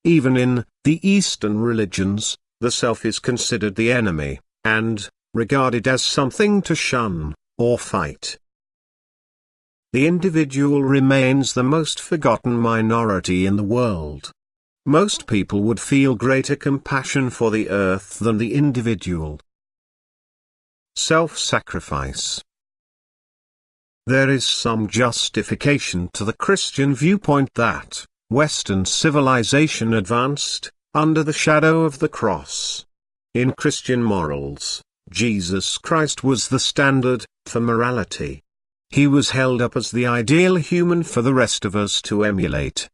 Even in the Eastern religions, the self is considered the enemy, and regarded as something to shun, or fight. The individual remains the most forgotten minority in the world. most people would feel greater compassion for the earth than the individual. Self-sacrifice. There is some justification to the Christian viewpoint that Western civilization advanced under the shadow of the cross. In Christian morals, Jesus Christ was the standard for morality. He was held up as the ideal human for the rest of us to emulate.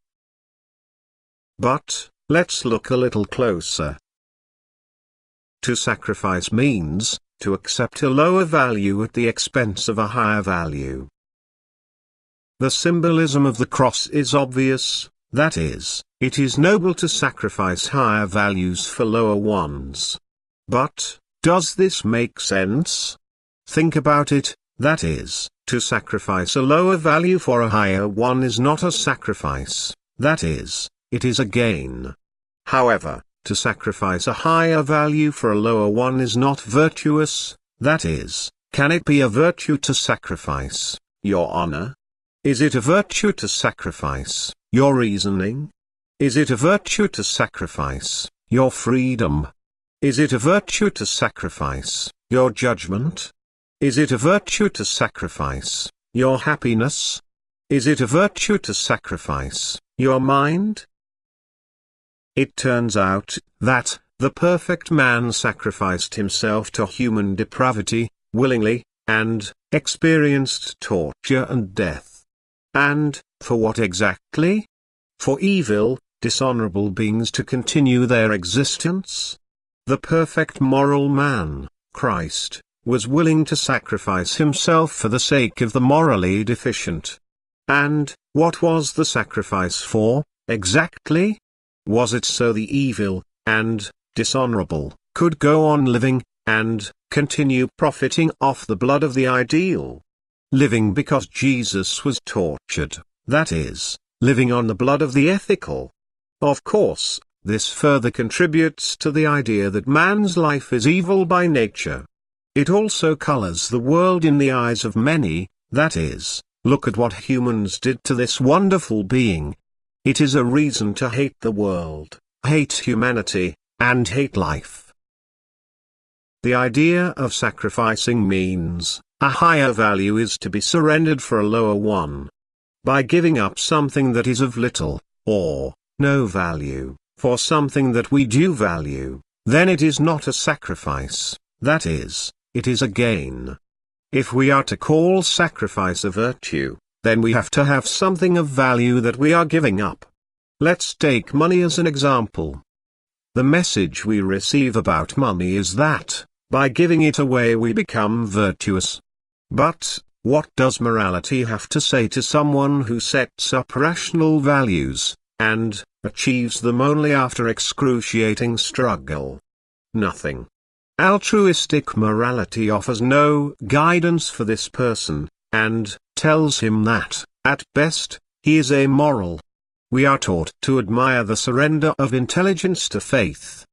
But, let's look a little closer. To sacrifice means to accept a lower value at the expense of a higher value. The symbolism of the cross is obvious, that is, it is noble to sacrifice higher values for lower ones. But, does this make sense? Think about it, that is, to sacrifice a lower value for a higher one is not a sacrifice, that is, it is a gain. However, to sacrifice a higher value for a lower one is not virtuous, that is, can it be a virtue to sacrifice your honor? Is it a virtue to sacrifice your reasoning? Is it a virtue to sacrifice your freedom? Is it a virtue to sacrifice your judgment? Is it a virtue to sacrifice your happiness? Is it a virtue to sacrifice your mind? It turns out that the perfect man sacrificed himself to human depravity, willingly, and experienced torture and death. And, for what exactly? For evil, dishonorable beings to continue their existence? The perfect moral man, Christ, was willing to sacrifice himself for the sake of the morally deficient. And, what was the sacrifice for, exactly? Was it so the evil, and dishonorable, could go on living, and continue profiting off the blood of the ideal? Living because Jesus was tortured, that is, living on the blood of the ethical. Of course, this further contributes to the idea that man's life is evil by nature. It also colors the world in the eyes of many, that is, look at what humans did to this wonderful being. It is a reason to hate the world, hate humanity, and hate life. The idea of sacrificing means, a higher value is to be surrendered for a lower one. By giving up something that is of little, or no value, for something that we do value, then it is not a sacrifice, that is, it is a gain. If we are to call sacrifice a virtue, then we have to have something of value that we are giving up. Let's take money as an example. The message we receive about money is that, by giving it away we become virtuous. But, what does morality have to say to someone who sets up rational values, and achieves them only after excruciating struggle? Nothing. Altruistic morality offers no guidance for this person, and tells him that, at best, he is amoral. We are taught to admire the surrender of intelligence to faith.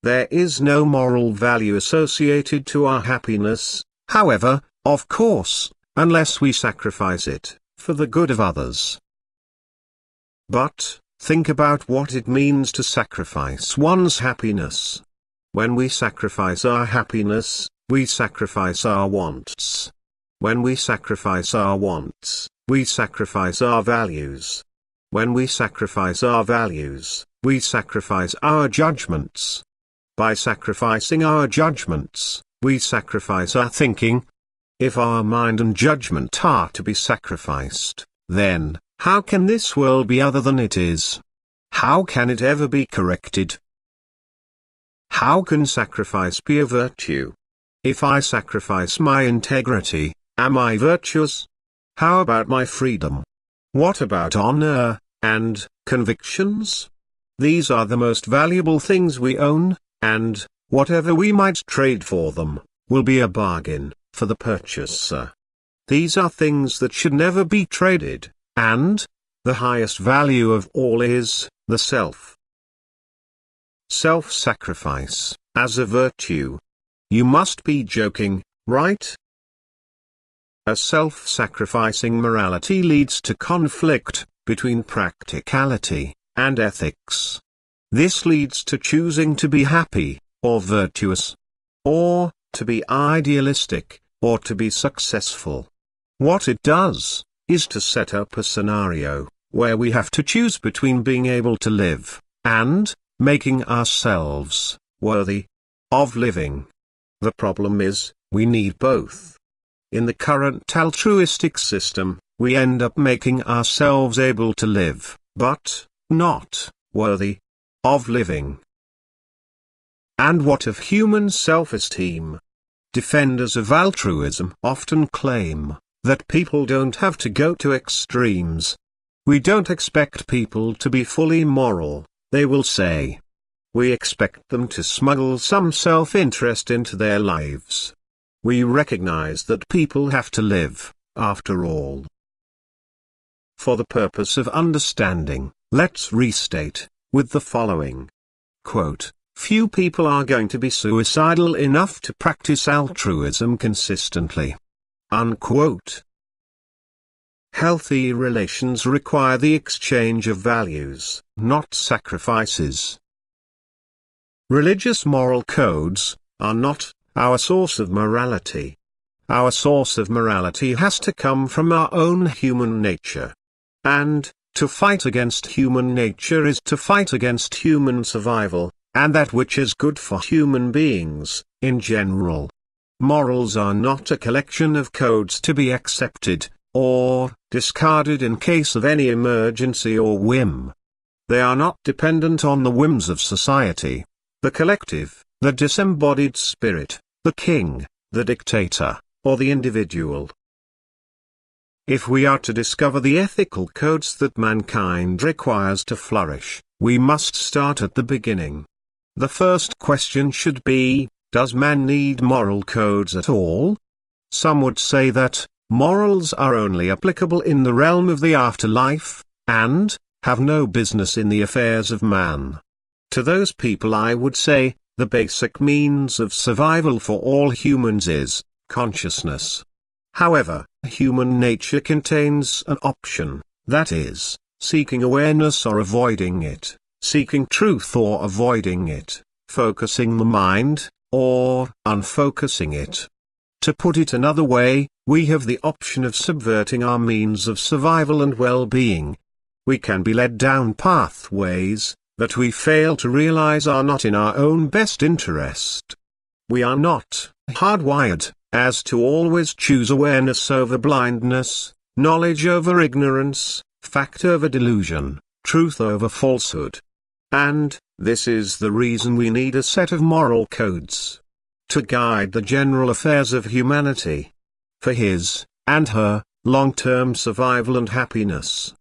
There is no moral value associated to our happiness, however, of course, unless we sacrifice it for the good of others. But, think about what it means to sacrifice one's happiness. When we sacrifice our happiness, we sacrifice our wants. When we sacrifice our wants, we sacrifice our values. When we sacrifice our values, we sacrifice our judgments. By sacrificing our judgments, we sacrifice our thinking. If our mind and judgment are to be sacrificed, then, how can this world be other than it is? How can it ever be corrected? How can sacrifice be a virtue? If I sacrifice my integrity, am I virtuous? How about my freedom? What about honor, and convictions? These are the most valuable things we own, and, whatever we might trade for them, will be a bargain for the purchaser. These are things that should never be traded, and, the highest value of all is, the self. Self-sacrifice, as a virtue. You must be joking, right? A self-sacrificing morality leads to conflict between practicality and ethics. This leads to choosing to be happy, or virtuous, or to be idealistic, or to be successful. What it does, is to set up a scenario, where we have to choose between being able to live, and making ourselves worthy of living. The problem is, we need both. In the current altruistic system, we end up making ourselves able to live, but not worthy of living. And what of human self-esteem? Defenders of altruism often claim that people don't have to go to extremes. We don't expect people to be fully moral, they will say. We expect them to smuggle some self-interest into their lives. We recognize that people have to live, after all. For the purpose of understanding, let's restate, with the following. Quote, few people are going to be suicidal enough to practice altruism consistently. Unquote. Healthy relations require the exchange of values, not sacrifices. Religious moral codes are not our source of morality. Our source of morality has to come from our own human nature. And, to fight against human nature is to fight against human survival, and that which is good for human beings, in general. Morals are not a collection of codes to be accepted, or discarded in case of any emergency or whim. They are not dependent on the whims of society, the collective, the disembodied spirit, the king, the dictator, or the individual. If we are to discover the ethical codes that mankind requires to flourish, we must start at the beginning. The first question should be, does man need moral codes at all? Some would say that morals are only applicable in the realm of the afterlife, and have no business in the affairs of man. To those people I would say, the basic means of survival for all humans is consciousness. However, human nature contains an option, that is, seeking awareness or avoiding it, seeking truth or avoiding it, focusing the mind, or unfocusing it. To put it another way, we have the option of subverting our means of survival and well-being. We can be led down pathways that we fail to realize are not in our own best interest. We are not hardwired as to always choose awareness over blindness, knowledge over ignorance, fact over delusion, truth over falsehood. And this is the reason we need a set of moral codes to guide the general affairs of humanity, for his, and her, long-term survival and happiness.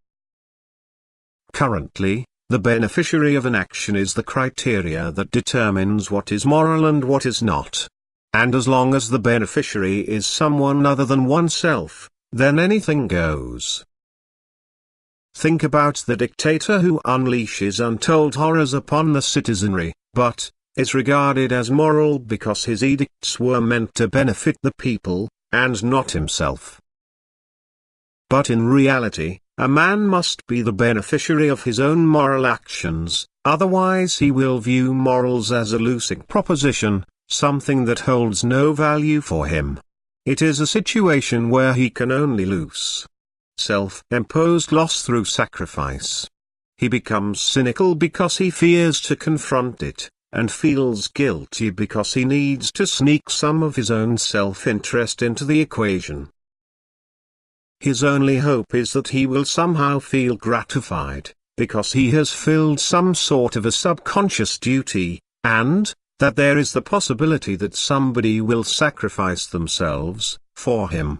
Currently, the beneficiary of an action is the criteria that determines what is moral and what is not. And as long as the beneficiary is someone other than oneself, then anything goes. Think about the dictator who unleashes untold horrors upon the citizenry, but is regarded as moral because his edicts were meant to benefit the people, and not himself. But in reality, a man must be the beneficiary of his own moral actions, otherwise he will view morals as a lucid proposition, something that holds no value for him. It is a situation where he can only lose self-imposed loss through sacrifice. He becomes cynical because he fears to confront it, and feels guilty because he needs to sneak some of his own self-interest into the equation. His only hope is that he will somehow feel gratified, because he has filled some sort of a subconscious duty, and that there is the possibility that somebody will sacrifice themselves for him.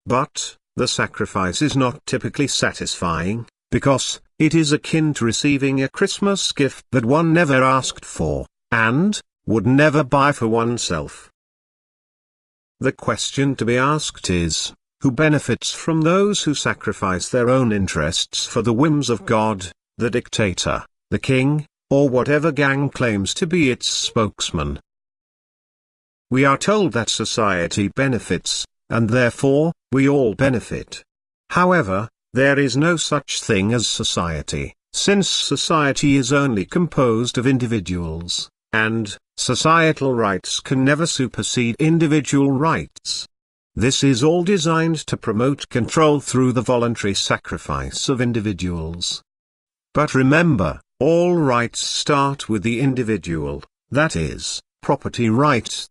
But the sacrifice is not typically satisfying, because it is akin to receiving a Christmas gift that one never asked for, and would never buy for oneself. The question to be asked is, who benefits from those who sacrifice their own interests for the whims of God, the dictator, the king, or whatever gang claims to be its spokesman? We are told that society benefits, and therefore, we all benefit. However, there is no such thing as society. since society is only composed of individuals, and societal rights can never supersede individual rights. This is all designed to promote control through the voluntary sacrifice of individuals. But remember, all rights start with the individual, that is, property rights.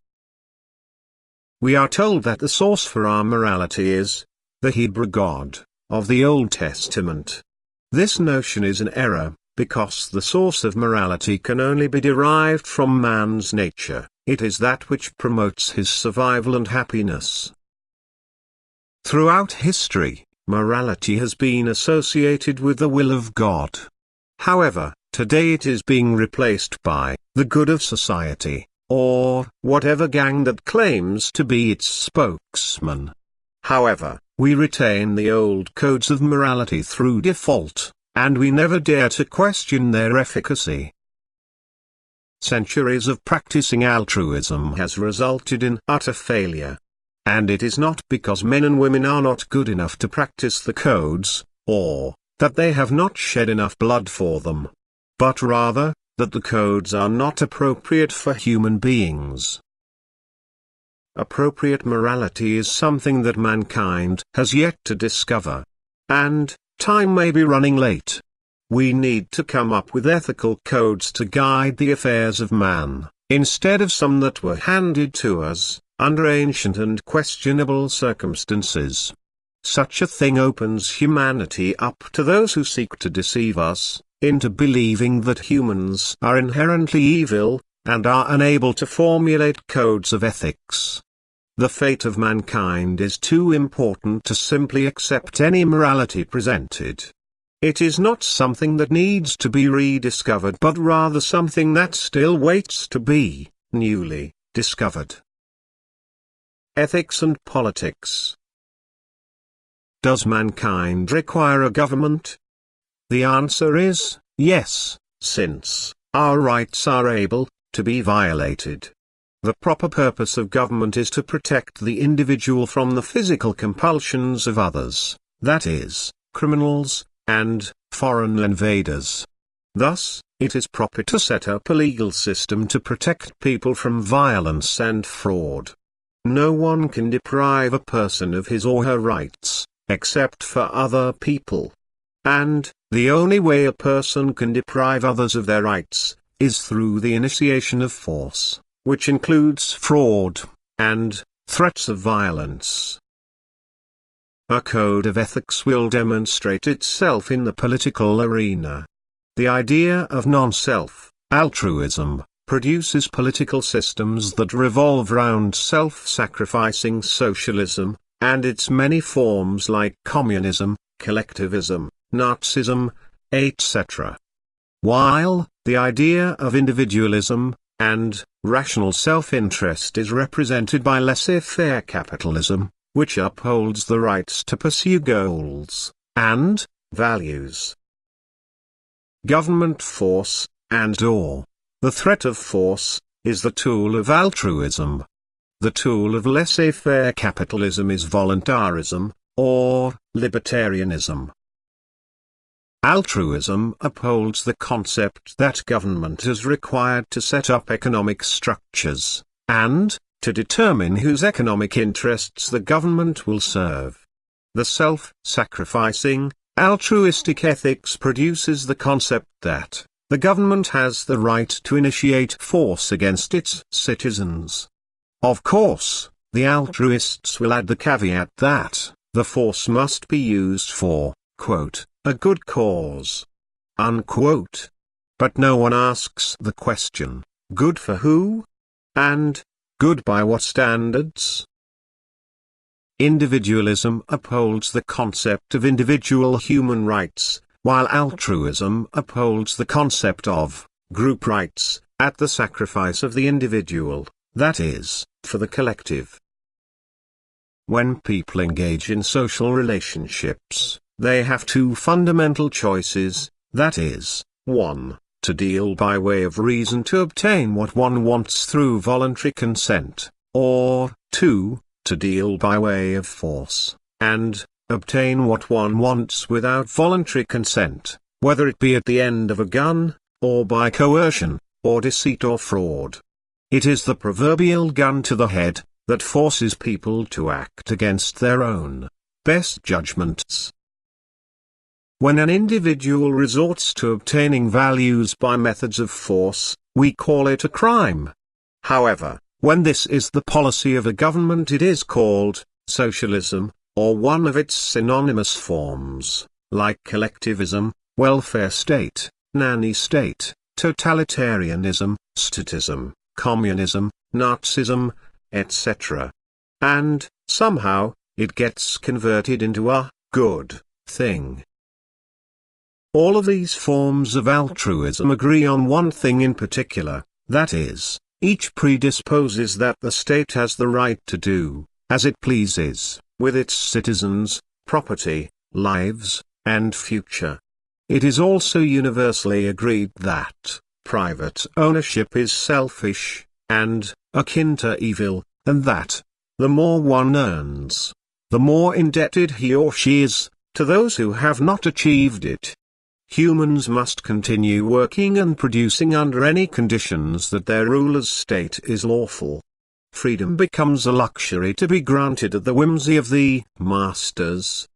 We are told that the source for our morality is the Hebrew God of the Old Testament. This notion is an error, because the source of morality can only be derived from man's nature. It is that which promotes his survival and happiness. Throughout history, morality has been associated with the will of God. However, today it is being replaced by the good of society, or whatever gang that claims to be its spokesman. However, we retain the old codes of morality through default, and we never dare to question their efficacy. Centuries of practicing altruism has resulted in utter failure. And it is not because men and women are not good enough to practice the codes, or that they have not shed enough blood for them, but rather, that the codes are not appropriate for human beings. Appropriate morality is something that mankind has yet to discover. And time may be running late. We need to come up with ethical codes to guide the affairs of man, instead of some that were handed to us under ancient and questionable circumstances. Such a thing opens humanity up to those who seek to deceive us into believing that humans are inherently evil, and are unable to formulate codes of ethics. The fate of mankind is too important to simply accept any morality presented. It is not something that needs to be rediscovered, but rather something that still waits to be newly discovered. Ethics and politics. Does mankind require a government? The answer is yes, since our rights are able to be violated. The proper purpose of government is to protect the individual from the physical compulsions of others, that is, criminals, and foreign invaders. Thus, it is proper to set up a legal system to protect people from violence and fraud. No one can deprive a person of his or her rights, except for other people. And, the only way a person can deprive others of their rights, is through the initiation of force, which includes fraud, and threats of violence. A code of ethics will demonstrate itself in the political arena. The idea of non-self, altruism, produces political systems that revolve around self-sacrificing socialism, and its many forms like communism, collectivism, Nazism, etc. While the idea of individualism and rational self-interest is represented by laissez-faire capitalism, which upholds the rights to pursue goals and values. Government force, and/or the threat of force, is the tool of altruism. The tool of laissez-faire capitalism is voluntarism, or libertarianism. Altruism upholds the concept that government is required to set up economic structures, and to determine whose economic interests the government will serve. The self-sacrificing, altruistic ethics produces the concept that the government has the right to initiate force against its citizens. Of course, the altruists will add the caveat that the force must be used for, quote, a good cause, unquote. But no one asks the question, good for who? And, good by what standards? Individualism upholds the concept of individual human rights, while altruism upholds the concept of group rights, at the sacrifice of the individual, that is, for the collective. When people engage in social relationships, they have two fundamental choices, that is, 1, to deal by way of reason to obtain what one wants through voluntary consent, or 2, to deal by way of force, and obtain what one wants without voluntary consent, whether it be at the end of a gun, or by coercion, or deceit or fraud. It is the proverbial gun to the head that forces people to act against their own best judgments. When an individual resorts to obtaining values by methods of force, we call it a crime. However, when this is the policy of a government, it is called socialism, or one of its synonymous forms, like collectivism, welfare state, nanny state, totalitarianism, statism, communism, Nazism, etc. And, somehow, it gets converted into a good thing. All of these forms of altruism agree on one thing in particular, that is, each predisposes that the state has the right to do as it pleases with its citizens, property, lives, and future. It is also universally agreed that private ownership is selfish and akin to evil, and that the more one earns, the more indebted he or she is to those who have not achieved it. Humans must continue working and producing under any conditions that their ruler's state is lawful. Freedom becomes a luxury to be granted at the whimsy of the masters.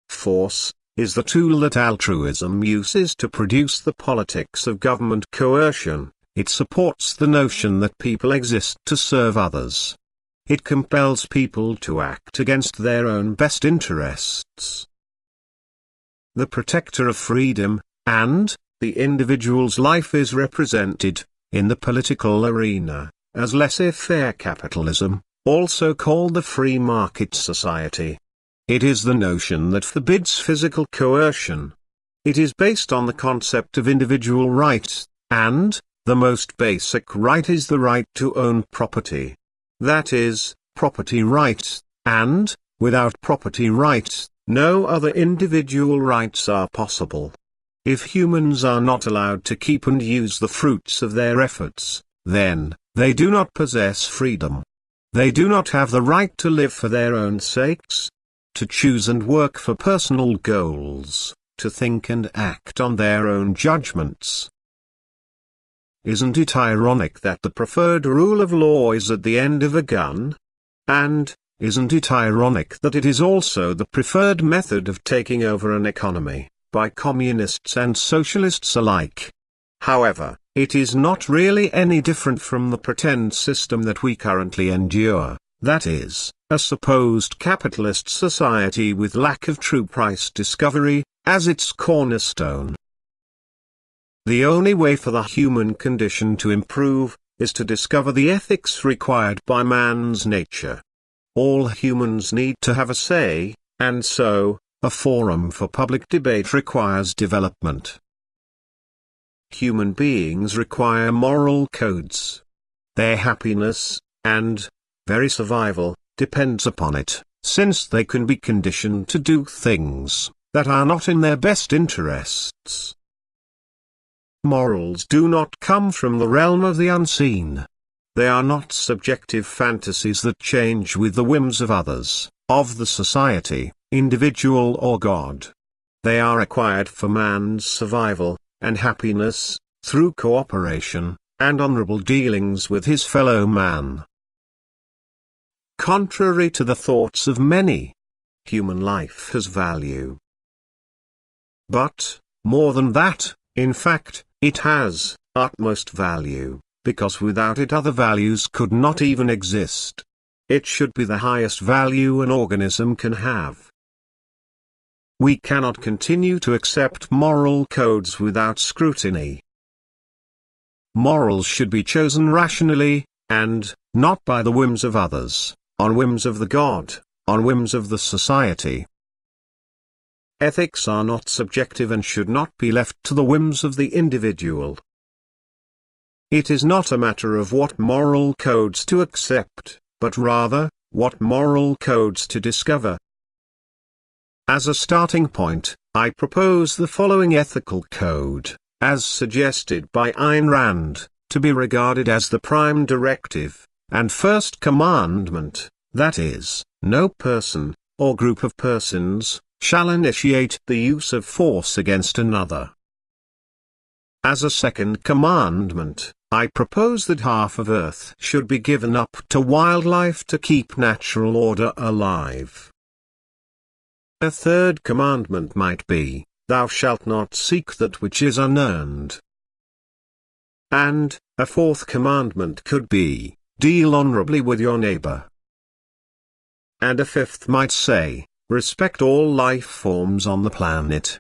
Force is the tool that altruism uses to produce the politics of government coercion. It supports the notion that people exist to serve others. It compels people to act against their own best interests. The protector of freedom, and the individual's life is represented, in the political arena, as laissez-faire capitalism, also called the free market society. It is the notion that forbids physical coercion. It is based on the concept of individual rights, and the most basic right is the right to own property. That is, property rights, and, without property rights, no other individual rights are possible. If humans are not allowed to keep and use the fruits of their efforts, then they do not possess freedom. They do not have the right to live for their own sakes, to choose and work for personal goals, to think and act on their own judgments. Isn't it ironic that the preferred rule of law is at the end of a gun? And, isn't it ironic that it is also the preferred method of taking over an economy, by communists and socialists alike? However, it is not really any different from the pretend system that we currently endure, that is, a supposed capitalist society with lack of true price discovery, as its cornerstone. The only way for the human condition to improve, is to discover the ethics required by man's nature. All humans need to have a say, and so, a forum for public debate requires development. Human beings require moral codes. Their happiness, and very survival, depends upon it, since they can be conditioned to do things that are not in their best interests. Morals do not come from the realm of the unseen. They are not subjective fantasies that change with the whims of others, of the society, individual or God. They are acquired for man's survival and happiness, through cooperation and honorable dealings with his fellow man. Contrary to the thoughts of many, human life has value. But, more than that, in fact, it has utmost value, because without it other values could not even exist. It should be the highest value an organism can have. We cannot continue to accept moral codes without scrutiny. Morals should be chosen rationally, and not by the whims of others, on whims of the God, on whims of the society. Ethics are not subjective and should not be left to the whims of the individual. It is not a matter of what moral codes to accept, but rather, what moral codes to discover. As a starting point, I propose the following ethical code, as suggested by Ayn Rand, to be regarded as the prime directive, and first commandment, that is, no person, or group of persons, shall initiate the use of force against another. As a second commandment, I propose that half of Earth should be given up to wildlife to keep natural order alive. A third commandment might be, thou shalt not seek that which is unearned. And, a fourth commandment could be, deal honorably with your neighbor. And a fifth might say, respect all life forms on the planet.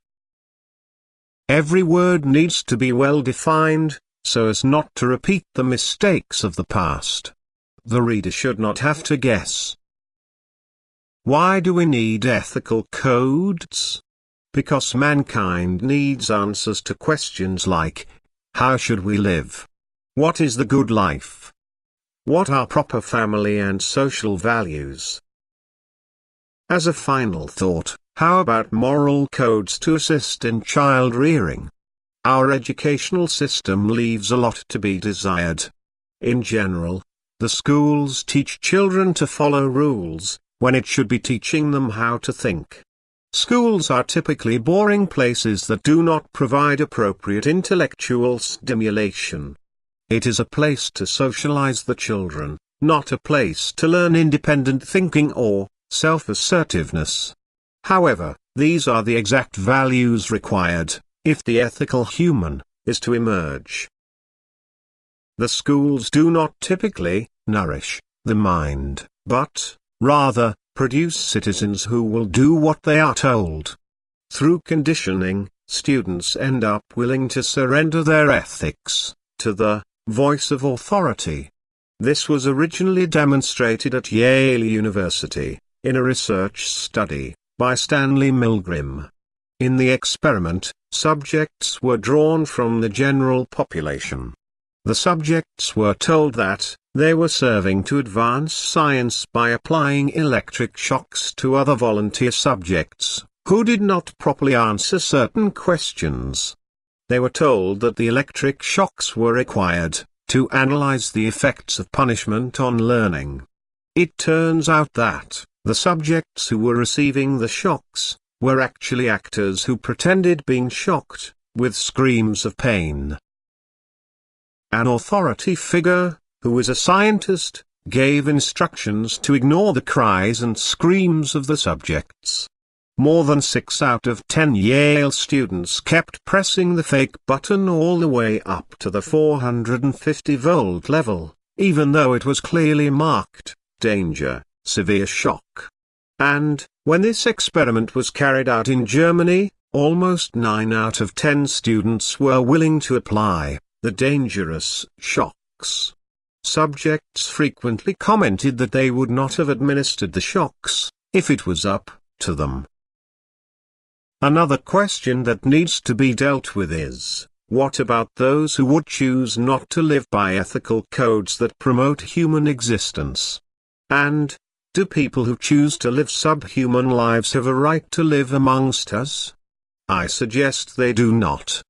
Every word needs to be well defined, so as not to repeat the mistakes of the past. The reader should not have to guess. Why do we need ethical codes? Because mankind needs answers to questions like, how should we live? What is the good life? What are proper family and social values? As a final thought, how about moral codes to assist in child rearing? Our educational system leaves a lot to be desired. In general, the schools teach children to follow rules, when it should be teaching them how to think. Schools are typically boring places that do not provide appropriate intellectual stimulation. It is a place to socialize the children, not a place to learn independent thinking or self-assertiveness. However, these are the exact values required, if the ethical human is to emerge. The schools do not typically nourish the mind, but, rather, produce citizens who will do what they are told. Through conditioning, students end up willing to surrender their ethics to the voice of authority. This was originally demonstrated at Yale University, in a research study, by Stanley Milgram. In the experiment, subjects were drawn from the general population. The subjects were told that they were serving to advance science by applying electric shocks to other volunteer subjects, who did not properly answer certain questions. They were told that the electric shocks were required to analyze the effects of punishment on learning. It turns out that the subjects who were receiving the shocks were actually actors who pretended being shocked, with screams of pain. An authority figure, who was a scientist, gave instructions to ignore the cries and screams of the subjects. More than 6 out of 10 Yale students kept pressing the fake button all the way up to the 450-volt level, even though it was clearly marked, danger, severe shock. And, when this experiment was carried out in Germany, almost 9 out of 10 students were willing to apply the dangerous shocks. Subjects frequently commented that they would not have administered the shocks, if it was up to them. Another question that needs to be dealt with is, what about those who would choose not to live by ethical codes that promote human existence? And, do people who choose to live subhuman lives have a right to live amongst us? I suggest they do not.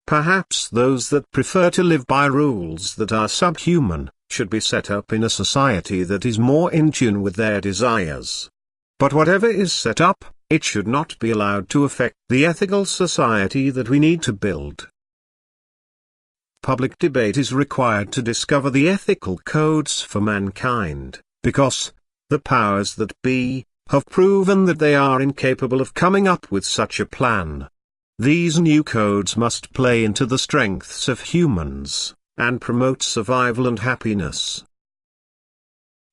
Perhaps those that prefer to live by rules that are subhuman, should be set up in a society that is more in tune with their desires. But whatever is set up, it should not be allowed to affect the ethical society that we need to build. Public debate is required to discover the ethical codes for mankind, because the powers that be have proven that they are incapable of coming up with such a plan. These new codes must play into the strengths of humans, and promote survival and happiness.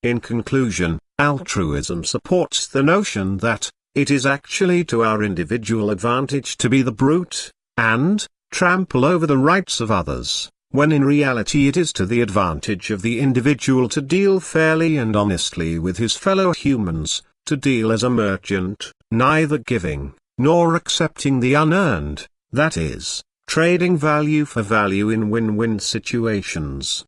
In conclusion, altruism supports the notion that it is actually to our individual advantage to be the brute, and trample over the rights of others, when in reality it is to the advantage of the individual to deal fairly and honestly with his fellow humans, to deal as a merchant, neither giving nor accepting the unearned, that is, trading value for value in win-win situations.